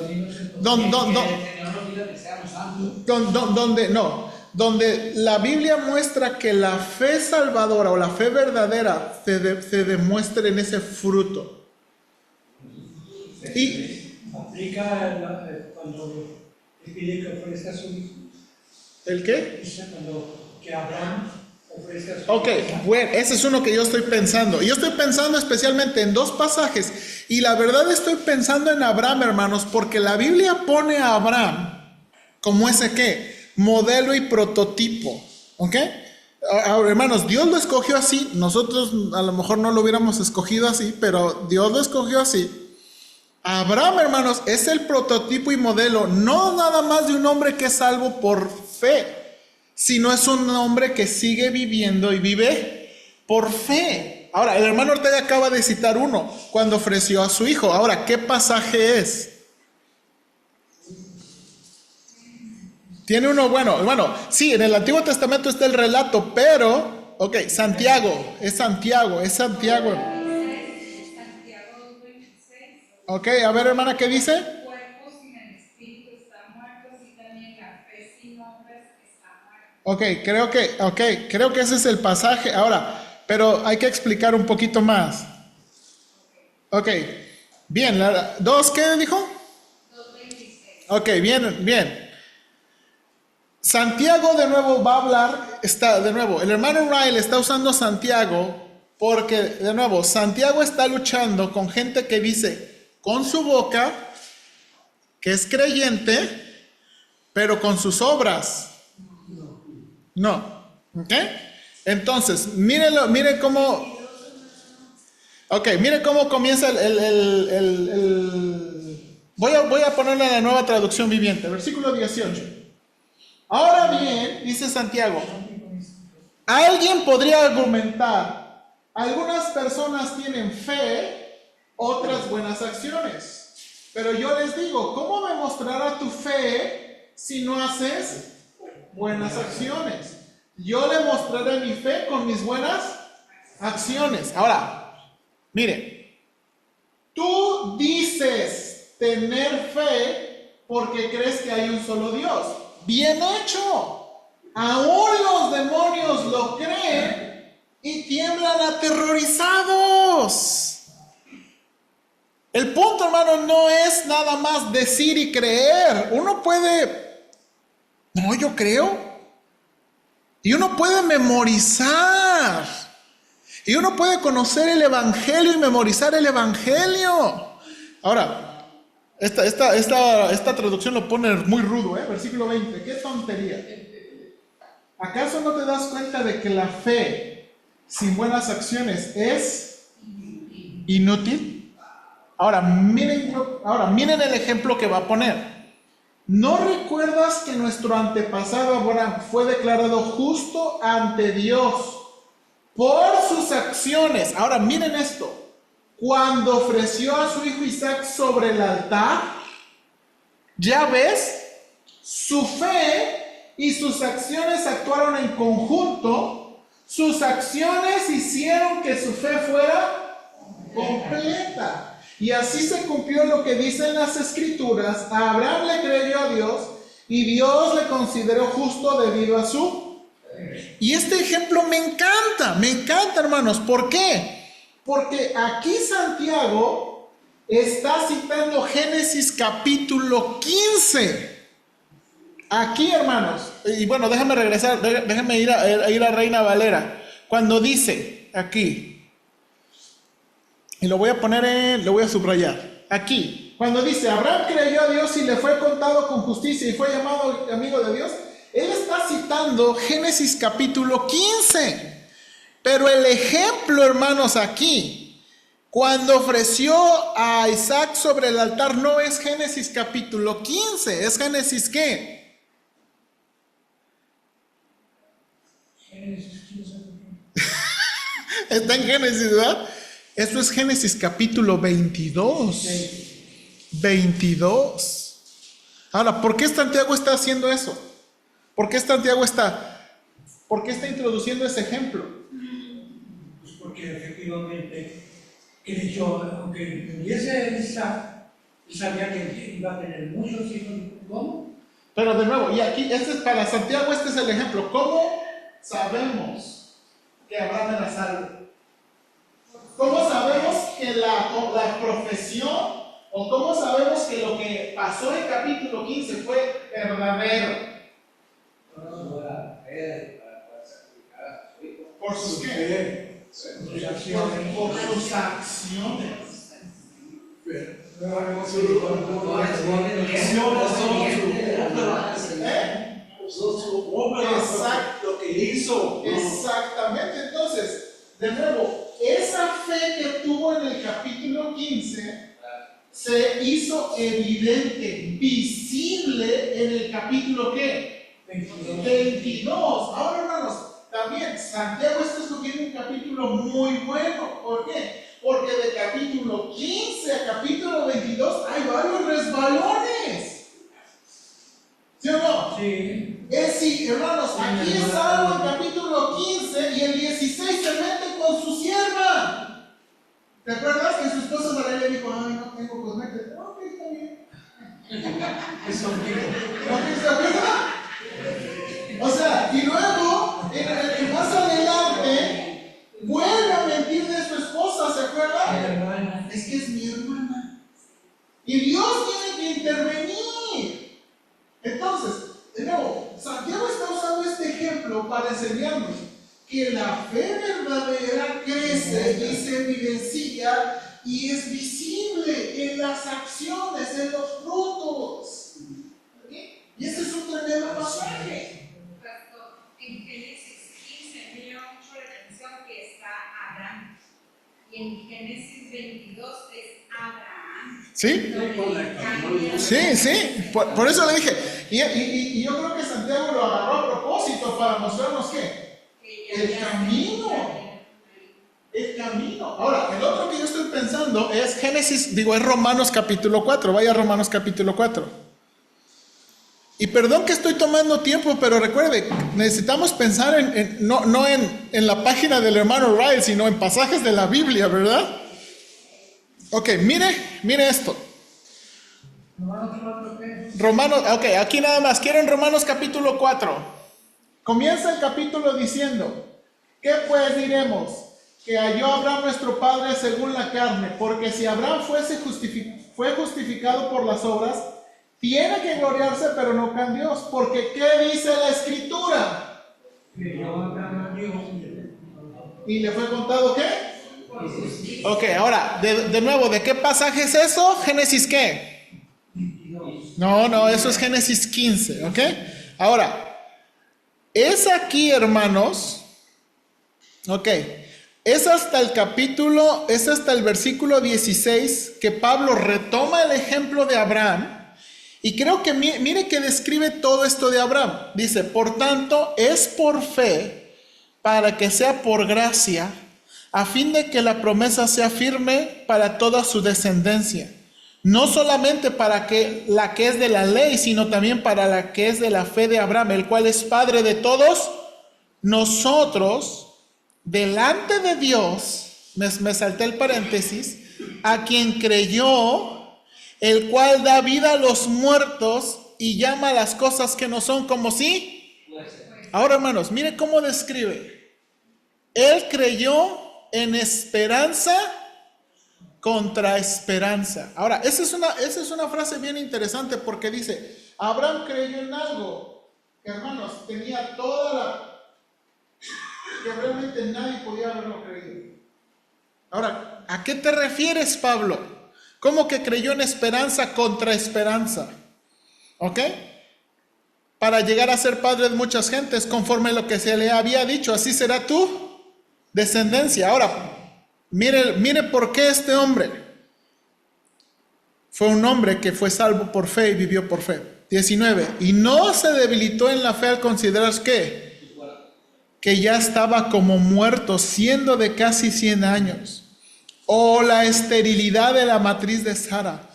donde la Biblia muestra que la fe salvadora o la fe verdadera se demuestra en ese fruto. Y Aplica cuando le pide que ofrezca a su hijo. ¿el qué? Que Abraham ofrezca a su Ok, hijo. bueno, ese es uno que yo estoy pensando. Yo estoy pensando especialmente en dos pasajes. Y la verdad estoy pensando en Abraham, hermanos, porque la Biblia pone a Abraham como ese ¿qué? Modelo y prototipo. ¿Ok? Ahora, hermanos, Dios lo escogió así. Nosotros a lo mejor no lo hubiéramos escogido así, pero Dios lo escogió así. Abraham, hermanos, es el prototipo y modelo, no nada más de un hombre que es salvo por fe, sino es un hombre que sigue viviendo y vive por fe. Ahora, el hermano Ortega acaba de citar uno, cuando ofreció a su hijo. Ahora, ¿qué pasaje es? Tiene uno, bueno, sí, en el Antiguo Testamento está el relato, pero, ok, Santiago. Santiago 2:26. Ok, a ver, hermana, ¿qué dice? El cuerpo sin el espíritu está muerto, así también la fe sin obras está muerta. Creo que ese es el pasaje. Ahora, pero hay que explicar un poquito más. Ok, bien, ¿dos qué dijo? 2:26. Ok, bien. Santiago de nuevo va a hablar, el hermano Ryle está usando Santiago porque, de nuevo, Santiago está luchando con gente que dice con su boca que es creyente, pero con sus obras no. ¿Ok? Entonces, mire cómo comienza voy a ponerle la Nueva Traducción Viviente, versículo 18. Ahora bien, dice Santiago, alguien podría argumentar, algunas personas tienen fe, otras buenas acciones. Pero yo les digo, ¿cómo demostrará tu fe si no haces buenas acciones? Yo le mostraré mi fe con mis buenas acciones. Ahora, mire, tú dices tener fe porque crees que hay un solo Dios. Bien hecho. Aún los demonios lo creen y tiemblan aterrorizados. El punto, hermano, no es nada más decir y creer. Uno puede, no, yo creo. Y uno puede memorizar. Y uno puede conocer el Evangelio y memorizar el Evangelio. Ahora, esta traducción lo pone muy rudo, versículo 20. ¡Qué tontería! ¿Acaso no te das cuenta de que la fe sin buenas acciones es inútil? Ahora miren el ejemplo que va a poner. ¿No recuerdas que nuestro antepasado Abraham fue declarado justo ante Dios por sus acciones? Ahora miren esto. Cuando ofreció a su hijo Isaac sobre el altar, ya ves, su fe y sus acciones actuaron en conjunto. Sus acciones hicieron que su fe fuera completa. Y así se cumplió lo que dicen las Escrituras. A Abraham le creyó a Dios y Dios le consideró justo debido a su fe. Y este ejemplo me encanta, hermanos. ¿Por qué? Porque aquí Santiago está citando Génesis capítulo 15. Aquí, hermanos, y bueno, déjame ir a Reina Valera. Cuando dice, aquí. Y lo voy a subrayar. Aquí. Cuando dice, Abraham creyó a Dios y le fue contado con justicia y fue llamado amigo de Dios, él está citando Génesis capítulo 15. Pero el ejemplo, hermanos, aquí, cuando ofreció a Isaac sobre el altar, no es Génesis capítulo 15, es Génesis ¿qué? Génesis 15. Está en Génesis, ¿verdad? Esto es Génesis capítulo 22. 22. Ahora, ¿por qué Santiago está haciendo eso? ¿Por qué Santiago está introduciendo ese ejemplo? Pues porque efectivamente creyó, aunque tuviese Isaac, sabía que iba a tener muchos hijos. ¿Cómo? Pero de nuevo, y aquí, para Santiago este es el ejemplo. ¿Cómo sabemos que Abraham era salvo? ¿Cómo sabemos que la profesión, o cómo sabemos que lo que pasó en capítulo 15 fue verdadero? ¿Por sus qué? Por sus acciones. Lo que hizo. Exactamente. Entonces, de nuevo, esa fe que tuvo en el capítulo 15 se hizo evidente, visible en el capítulo ¿qué? 22. Ahora, hermanos, también Santiago está escogiendo un capítulo muy bueno. ¿Por qué? Porque de capítulo 15 a capítulo 22 hay varios resbalones. ¿Sí o no? Sí. Sí, hermanos, aquí está el capítulo 15 y el 16 se mete con su sierva. ¿Te acuerdas que su esposa Sarai le dijo, ay, no tengo cosméticos? Ok, está bien. Es un ¿Se acuerdan? O sea, y luego, más adelante, vuelve a mentir de su esposa, ¿se acuerdan? Es que es mi hermana. Y Dios tiene que intervenir. Entonces, de nuevo, Santiago está usando este ejemplo para enseñarnos que la fe verdadera crece y se evidencia y es visible en las acciones, en los frutos. ¿Sí? Y ese es un tremendo pasaje. Pastor, en Génesis 15 me llama mucho la atención que está Abraham. Y en Génesis 22 es Abraham. ¿Sí? Donde Sí. Por eso le dije. Y yo creo que Santiago lo agarró a propósito para mostrarnos qué. El camino. El camino. Ahora, el otro que yo estoy pensando es es Romanos capítulo 4. Vaya a Romanos capítulo 4. Y perdón que estoy tomando tiempo, pero recuerde, necesitamos pensar no en la página del hermano Ryle, sino en pasajes de la Biblia, ¿verdad? Ok, mire esto. Romanos, ok, aquí nada más. ¿Quieren Romanos capítulo 4? Comienza el capítulo diciendo, ¿qué pues diremos? Que halló Abraham nuestro padre según la carne, porque si Abraham fue justificado por las obras, tiene que gloriarse, pero no con Dios, porque ¿qué dice la Escritura? ¿Y le fue contado qué? Ok, ahora, de nuevo, ¿de qué pasaje es eso? ¿Génesis qué? No, eso es Génesis 15, ¿ok? Ahora, es aquí, hermanos, ok, es hasta el versículo 16 que Pablo retoma el ejemplo de Abraham. Y creo que mire que describe todo esto de Abraham. Dice, por tanto, es por fe, para que sea por gracia, a fin de que la promesa sea firme para toda su descendencia. No solamente para la que es de la ley, sino también para la que es de la fe de Abraham, el cual es padre de todos nosotros, delante de Dios, me salté el paréntesis, a quien creyó, el cual da vida a los muertos y llama a las cosas que no son como si. Ahora, hermanos, mire cómo describe. Él creyó en esperanza contra esperanza. Ahora, esa es una frase bien interesante porque dice, Abraham creyó en algo que, hermanos, tenía toda que realmente nadie podía haberlo creído. Ahora, ¿a qué te refieres, Pablo? ¿Cómo que creyó en esperanza contra esperanza? ¿Ok? Para llegar a ser padre de muchas gentes, conforme lo que se le había dicho, así será tu descendencia. Ahora, mire por qué este hombre fue un hombre que fue salvo por fe y vivió por fe. 19. Y no se debilitó en la fe al considerar que ya estaba como muerto, siendo de casi 100 años. O la esterilidad de la matriz de Sara.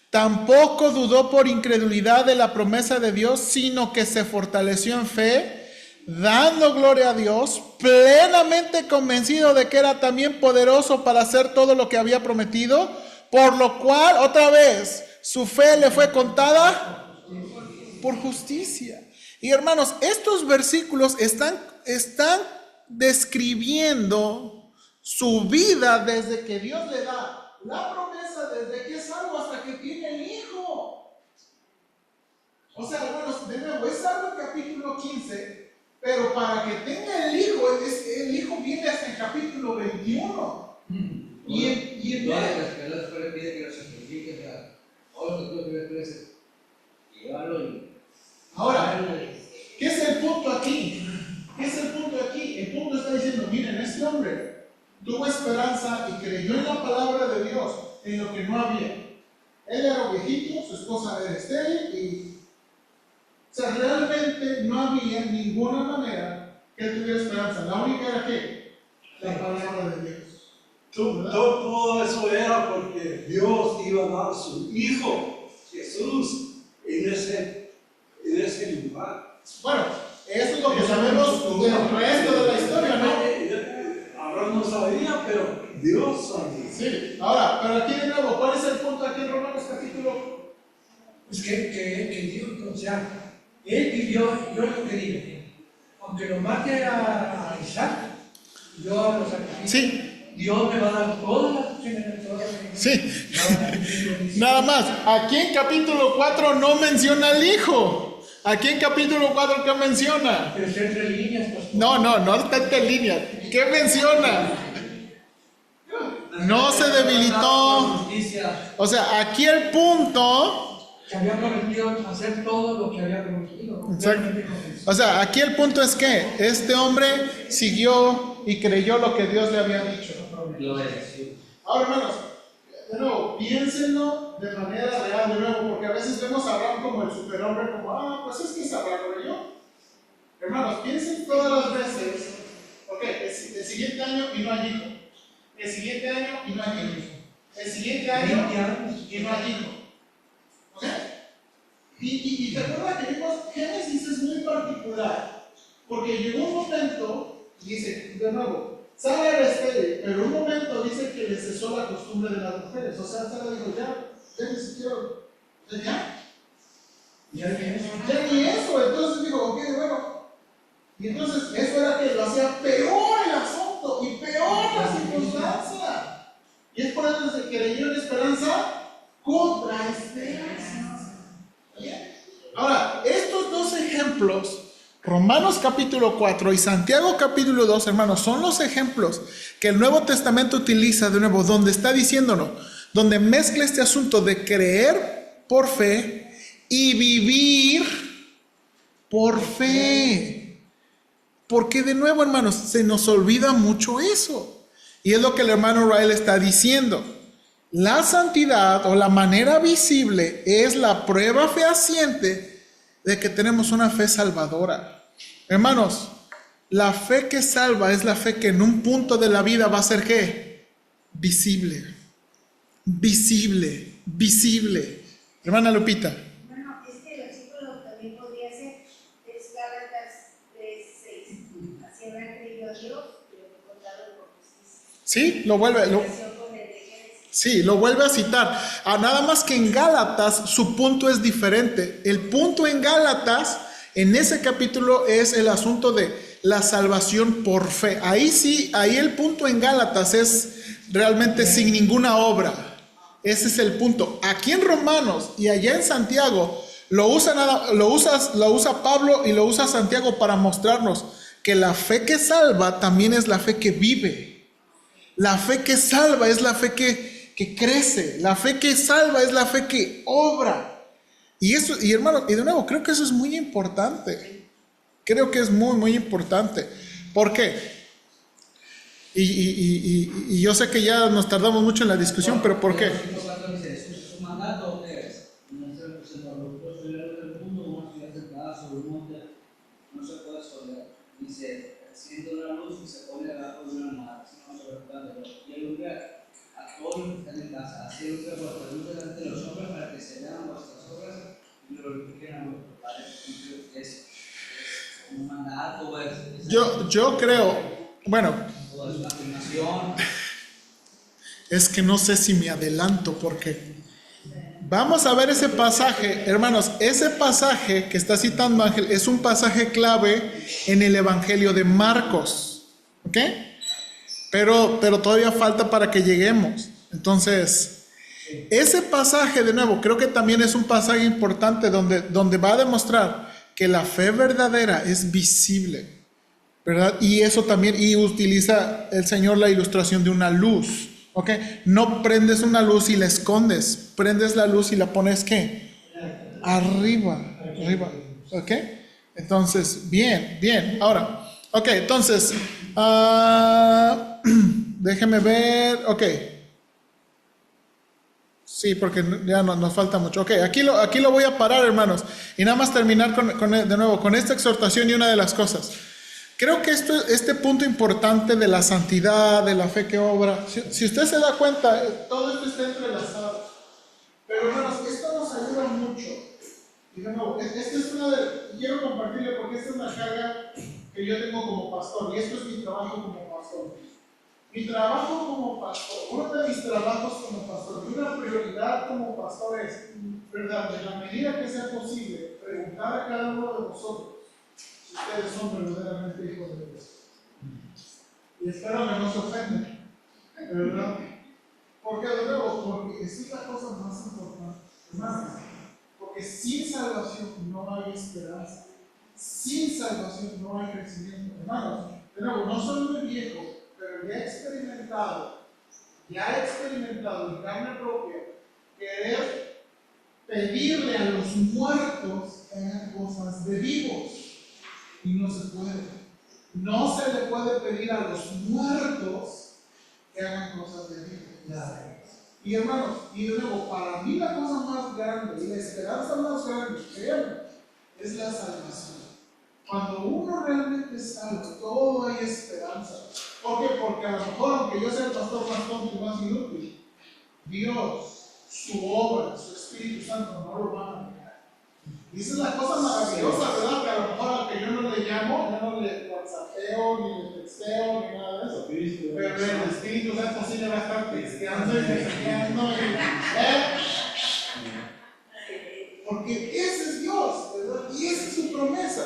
Tampoco dudó por incredulidad de la promesa de Dios, sino que se fortaleció en fe, dando gloria a Dios, plenamente convencido de que era también poderoso para hacer todo lo que había prometido, por lo cual, otra vez, su fe le fue contada por justicia. Y hermanos, estos versículos están describiendo su vida desde que Dios le da la promesa, desde que es salvo hasta que tiene el hijo. O sea, hermanos, de nuevo, es salvo en capítulo 15, pero para que tenga el hijo viene hasta el capítulo 21. Y todas las escalas fuera pide que lo sacrifiques a todos los que tú llevarlo y ahora, ¿qué es el punto aquí? ¿Qué es el punto aquí? El punto está diciendo, miren, este hombre tuvo esperanza y creyó en la palabra de Dios, en lo que no había. Él era viejito, su esposa era estéril y... O sea, realmente no había ninguna manera que él tuviera esperanza. La única era ¿qué? La palabra de Dios. Todo eso era porque Dios iba a dar a su Hijo Jesús en ese lugar. Bueno, eso es lo que sabemos del resto de la historia, ¿no? Abraham no sabía, pero Dios sabía. Sí, ahora, pero aquí de nuevo, ¿cuál es el punto aquí en Romanos capítulo? Pues que Dios, o sea, él vivió, yo lo que digo, aunque lo mate a Isaac, yo lo sacrifico. Sí. Dios me va a dar todas las generaciones. Sí. Nada más, aquí en capítulo 4 no menciona al hijo. Aquí en capítulo 4, ¿qué menciona? Pero está entre líneas, pastor. No está entre líneas. ¿Qué menciona? No se debilitó. O sea, aquí el punto... Que había prometido hacer todo lo que había prometido. Exacto. O sea, aquí el punto es que este hombre siguió y creyó lo que Dios le había dicho. Ahora, hermanos, de nuevo, piénsenlo de manera real, de nuevo, porque a veces vemos a Abraham como el superhombre, como, pues es que es Abraham, pero yo. Hermanos, piensen todas las veces, ok, el siguiente año y no hay hijo. El siguiente año y no hay hijo. El siguiente año y no hay hijo. ¿Ok? Y te acuerdas que vimos, Génesis es muy particular, porque llegó un momento, dice, de nuevo, Sara era estéril, pero un momento dice que le cesó la costumbre de las mujeres. O sea, Sara dijo, ya ni siquiera, ya ni eso. Entonces digo, ok, bueno. Y entonces eso era que lo hacía peor el asunto y peor la circunstancia. Y es por eso que creyó en esperanza contra esperanza. Ahora, estos dos ejemplos, Romanos capítulo 4 y Santiago capítulo 2, hermanos, son los ejemplos que el Nuevo Testamento utiliza de nuevo, donde está diciéndonos, donde mezcla este asunto de creer por fe y vivir por fe. Porque de nuevo, hermanos, se nos olvida mucho eso. Y es lo que el hermano Rael está diciendo. La santidad o la manera visible es la prueba fehaciente de que tenemos una fe salvadora. Hermanos, la fe que salva es la fe que en un punto de la vida va a ser ¿qué? Visible. Visible. Visible. Hermana Lupita. Bueno, este versículo también podría ser es Gálatas 3:6. Así habrán creído a Dios y lo fue contado por justicia. Sí, lo vuelve. Sí, lo vuelve a citar. Nada más que en Gálatas su punto es diferente. El punto en Gálatas, en ese capítulo, es el asunto de la salvación por fe. Ahí sí, ahí el punto en Gálatas es realmente sin ninguna obra. Ese es el punto. Aquí en Romanos y allá en Santiago lo usa Pablo y lo usa Santiago para mostrarnos que la fe que salva también es la fe que vive. La fe que salva es la fe que crece. La fe que salva es la fe que obra. Y eso, y hermano, y de nuevo, creo que eso es muy importante. Creo que es muy, muy importante. ¿Por qué? Y yo sé que ya nos tardamos mucho en la discusión, pero ¿por qué? Su mandato es, yo soy el del mundo, una ciudad sentada sobre un monte, no se puede esconder. Dice, enciende una luz y se pone debajo de una almohada, si no se recuerda. Y el lugar a todos los que están en casa, así el lugar por la luz delante de los hombres para que se vean vuestras obras y glorifiquen a vuestro Padre. Es un mandato, Yo creo, bueno, es una afirmación. es que no sé si me adelanto porque vamos a ver ese pasaje, hermanos. Ese pasaje que está citando Ángel es un pasaje clave en el Evangelio de Marcos, ¿ok? Pero todavía falta para que lleguemos. Entonces, ese pasaje, de nuevo, creo que también es un pasaje importante donde va a demostrar que la fe verdadera es visible, ¿verdad? Y eso también, y utiliza el Señor la ilustración de una luz, ¿ok? No prendes una luz y la escondes, prendes la luz y la pones, ¿qué? Arriba, ¿ok? Entonces, bien, ahora, ok, entonces, déjeme ver, ok. Sí, porque ya nos falta mucho. Ok, aquí lo voy a parar, hermanos, y nada más terminar de nuevo con esta exhortación y una de las cosas. Creo que este punto importante de la santidad, de la fe que obra, si usted se da cuenta, todo esto está entrelazado. Pero hermanos, esto nos ayuda mucho. Y de nuevo, quiero compartirle porque esta es una carga que yo tengo como pastor, y esto es mi trabajo como pastor. Mi trabajo como pastor, uno de mis trabajos como pastor, y una prioridad como pastor es, ¿verdad?, en la medida que sea posible, preguntar a cada uno de vosotros si ustedes son verdaderamente hijos de Dios. Y espero que no se ofendan, ¿verdad? Porque de nuevo, porque esa es la cosa más importante, hermanos, porque sin salvación no hay esperanza, sin salvación no hay crecimiento. Hermanos, de nuevo, no soy muy viejo, pero ya he experimentado en carne propia querer pedirle a los muertos que hagan cosas de vivos, y no se puede. No se le puede pedir a los muertos que hagan cosas de vivos. Y hermanos, y de nuevo, para mí la cosa más grande y la esperanza más grande, créanme, es la salvación. Cuando uno realmente es salvo, todo hay esperanza. ¿Por qué? Porque a lo mejor, aunque yo sea el pastor más tonto y más inútil, Dios, su obra, su Espíritu Santo no lo van a negar. Y esa es la cosa maravillosa, ¿verdad? Que a lo mejor al que yo no le llamo, yo no le whatsappeo, ni le texteo, ni nada de eso. Pero el Espíritu Santo sí le va a estar texteando y texteando. Porque ese es Dios, ¿verdad? Y esa es su promesa.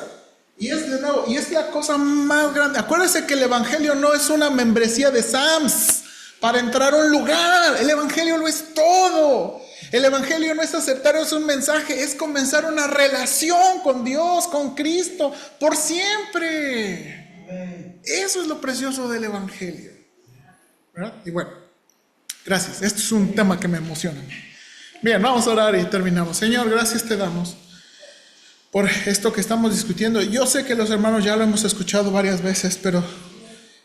Y es de nuevo, y es la cosa más grande. Acuérdense que el Evangelio no es una membresía de Sams para entrar a un lugar. El Evangelio lo es todo. El Evangelio no es aceptaros un mensaje, es comenzar una relación con Dios, con Cristo, por siempre. Eso es lo precioso del Evangelio, ¿verdad? Y bueno, gracias. Este es un tema que me emociona. Bien, vamos a orar y terminamos. Señor, gracias te damos por esto que estamos discutiendo. Yo sé que los hermanos ya lo hemos escuchado varias veces, pero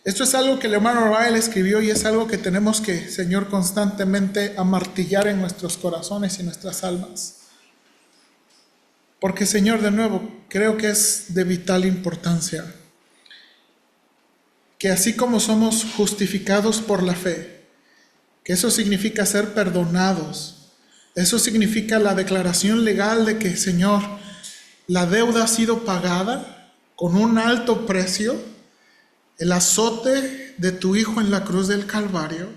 esto es algo que el hermano Rael escribió y es algo que tenemos que, Señor, constantemente amartillar en nuestros corazones y nuestras almas. Porque, Señor, de nuevo, creo que es de vital importancia que así como somos justificados por la fe, que eso significa ser perdonados, eso significa la declaración legal de que, Señor, la deuda ha sido pagada con un alto precio, el azote de tu Hijo en la cruz del Calvario,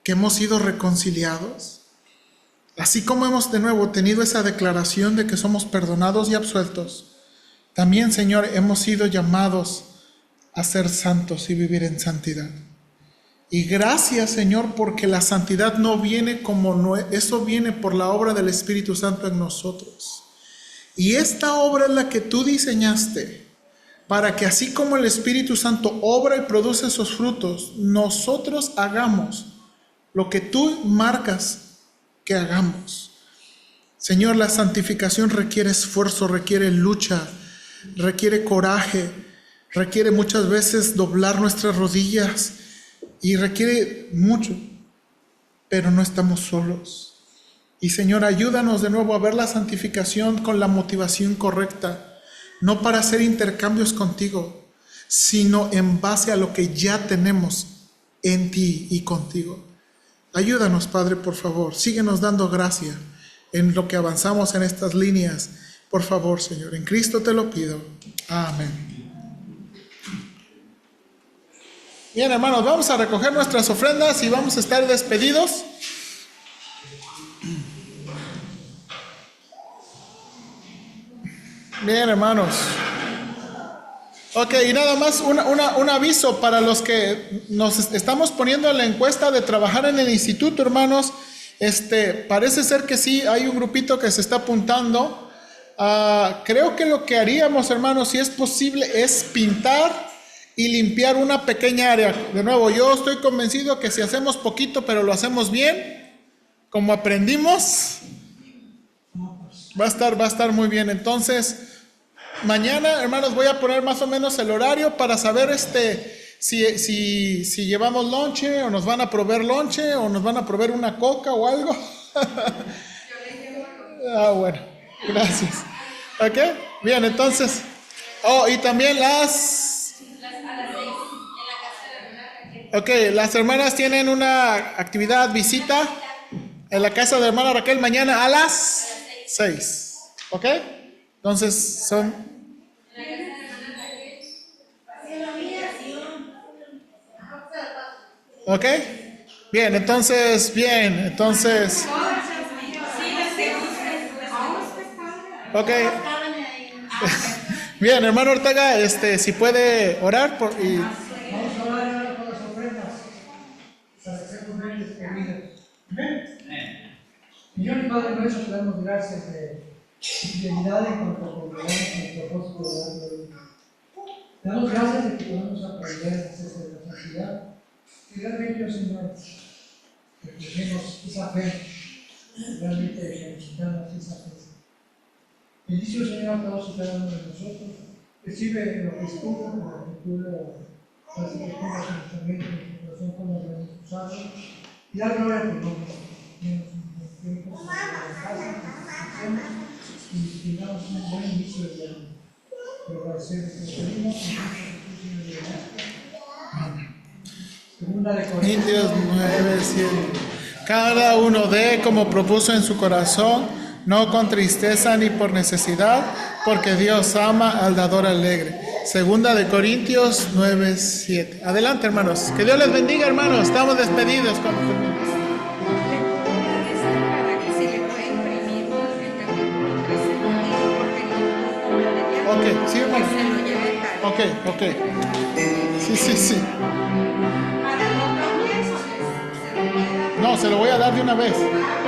que hemos sido reconciliados. Así como hemos de nuevo tenido esa declaración de que somos perdonados y absueltos, también, Señor, hemos sido llamados a ser santos y vivir en santidad. Y gracias, Señor, porque la santidad no viene eso viene por la obra del Espíritu Santo en nosotros. Y esta obra es la que tú diseñaste para que así como el Espíritu Santo obra y produce esos frutos, nosotros hagamos lo que tú marcas que hagamos. Señor, la santificación requiere esfuerzo, requiere lucha, requiere coraje, requiere muchas veces doblar nuestras rodillas y requiere mucho, pero no estamos solos. Y Señor, ayúdanos de nuevo a ver la santificación con la motivación correcta, no para hacer intercambios contigo, sino en base a lo que ya tenemos en ti y contigo. Ayúdanos, Padre, por favor, síguenos dando gracia en lo que avanzamos en estas líneas. Por favor, Señor, en Cristo te lo pido. Amén. Bien, hermanos, vamos a recoger nuestras ofrendas y vamos a estar despedidos. Bien, hermanos. Ok, y nada más un aviso para los que nos estamos poniendo en la encuesta de trabajar en el instituto, hermanos. Parece ser que sí, hay un grupito que se está apuntando. Creo que lo que haríamos, hermanos, si es posible, es pintar y limpiar una pequeña área. De nuevo, yo estoy convencido que si hacemos poquito, pero lo hacemos bien, como aprendimos, va a estar muy bien. Entonces, mañana, hermanos, voy a poner más o menos el horario para saber si llevamos lonche o nos van a proveer lonche o nos van a proveer una coca o algo. Bueno, gracias. ¿Ok? Bien, entonces. Y también Ok, las hermanas tienen una actividad, visita en la casa de la hermana Raquel mañana a las 6. ¿Ok? Entonces son... ¿Ok? Bien, entonces... Ok. Bien, hermano Ortega, si puede orar por... Vamos a orar por las ofrendas para que seamos bien despedidos. Amén. Señor y Padre nuestro, te damos gracias de fidelidad en cuanto a congregamos en el propósito de la vida. Te damos gracias de que podemos aprender acerca de la santidad. Y realmente, Señor, que tenemos esa fe, realmente necesitamos esa fe. Bendice, Señor, a todos y cada uno de nosotros. Recibe lo que escucha, para que tú lo hagas que pongas en nuestra mente, en nuestro corazón, como lo hemos usado. Y dar gloria a tu nombre. Tiempo en la casa, y tengamos un buen inicio de año. Te agradecemos, te pedimos en Cristo Jesús, Segunda de Corintios 9:7. Cada uno dé como propuso en su corazón, no con tristeza ni por necesidad, porque Dios ama al dador alegre. Segunda de Corintios 9:7. Adelante, hermanos. Que Dios les bendiga, hermanos. Estamos despedidos. Para que se le pueda imprimir el capítulo 13. Ok, sí, hermano. Se lo lleve para Ok. Sí. para el otro pienso, se lo lleve. No, se lo voy a dar de una vez. Para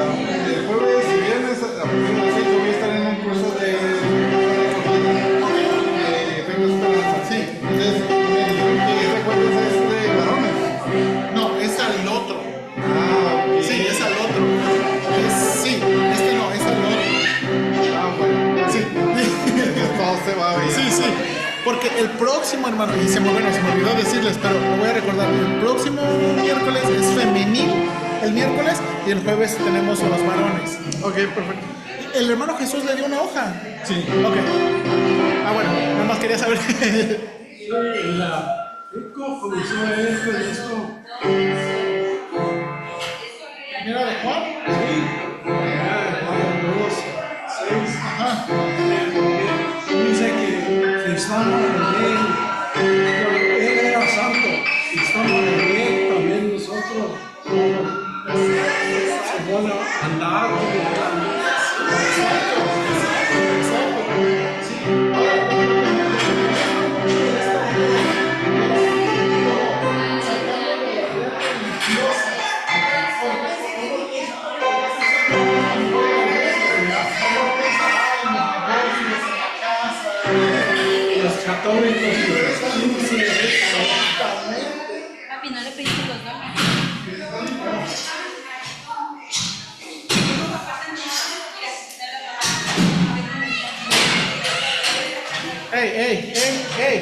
el jueves y viernes a partir de las 6 voy a estar en un curso de Efecto Esperanza. Sí. Entonces, me dijeron que ese jueves es de varones. No, es al otro. Ah, ok. Sí, es al otro. Sí, este no, es al otro. Ah, bueno. Sí. Todo se va bien. Sí, sí. Porque el próximo, hermano, y se me olvidó decirles, pero lo voy a recordar. El próximo miércoles es femenil, el miércoles, y el jueves tenemos a los varones. Ok, perfecto. El hermano Jesús le dio una hoja. Sí. Ok. Ah, bueno, nada más quería saber. ¿Cómo comenzó esto? Mira, de Juan. Ajá. Dice que estamos en él. Él era santo. Si estamos en él, también nosotros vamos a andar como él. Los católicos y los 15. Papi, no le pediste los dos. ¡Ey, ey, ey, ey!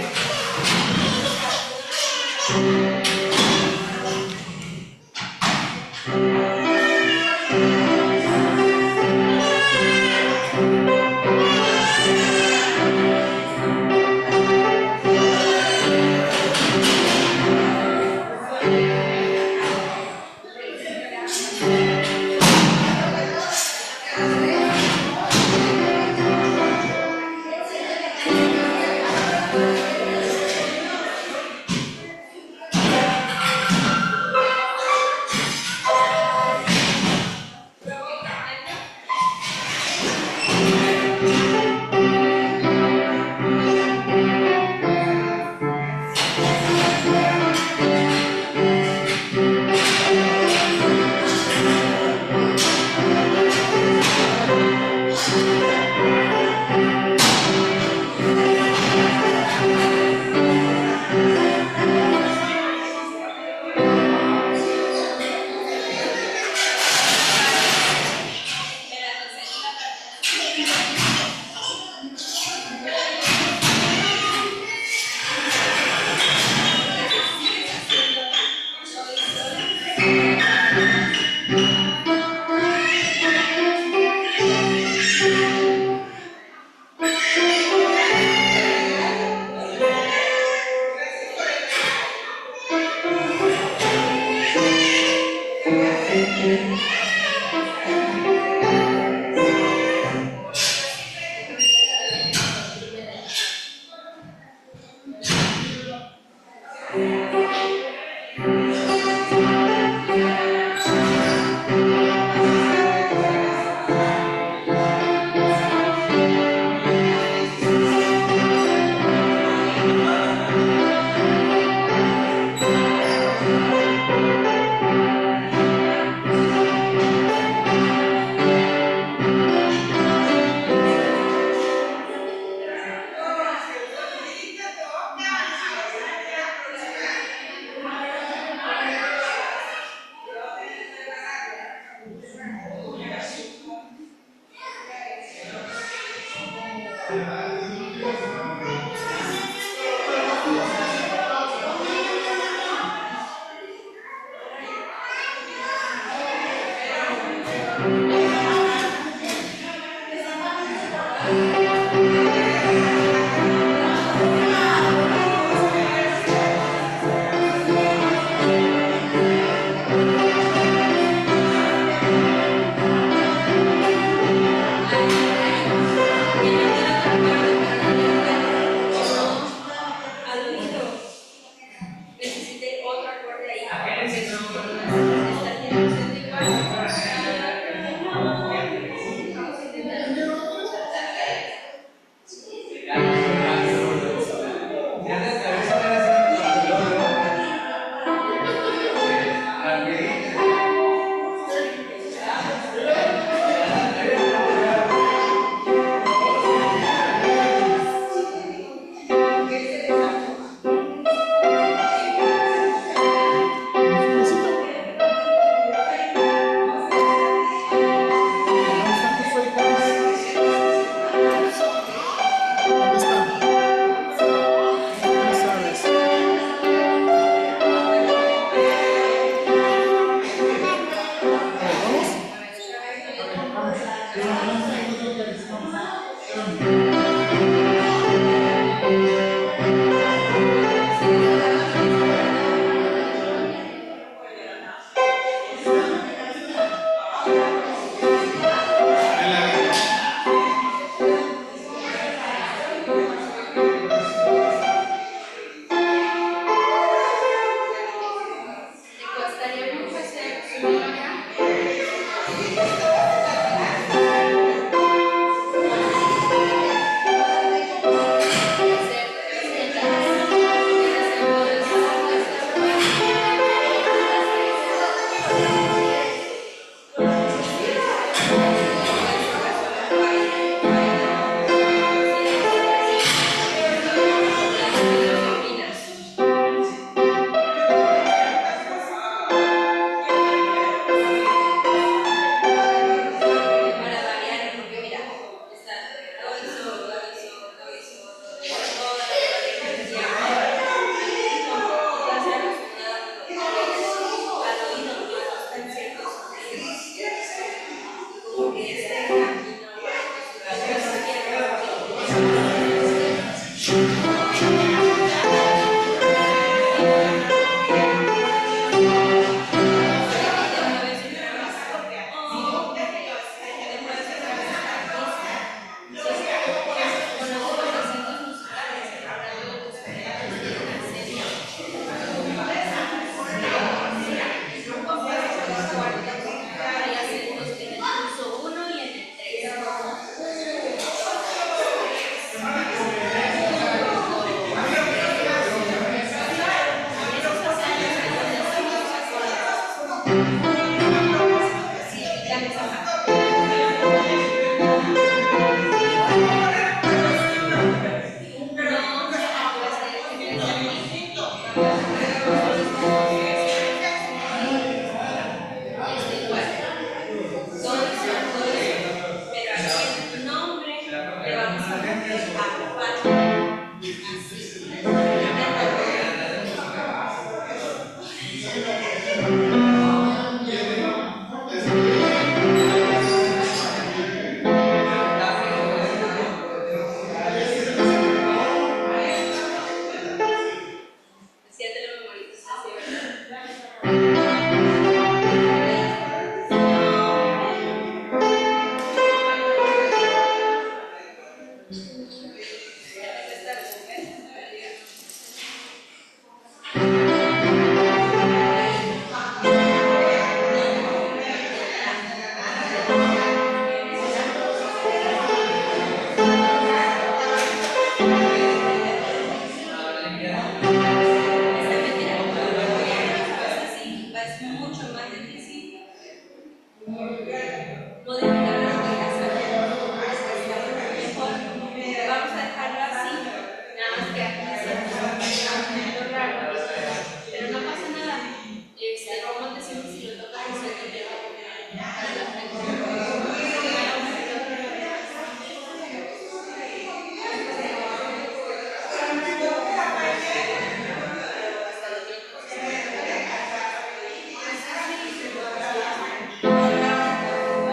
Thank you. Pero no sé qué es lo que les pasa.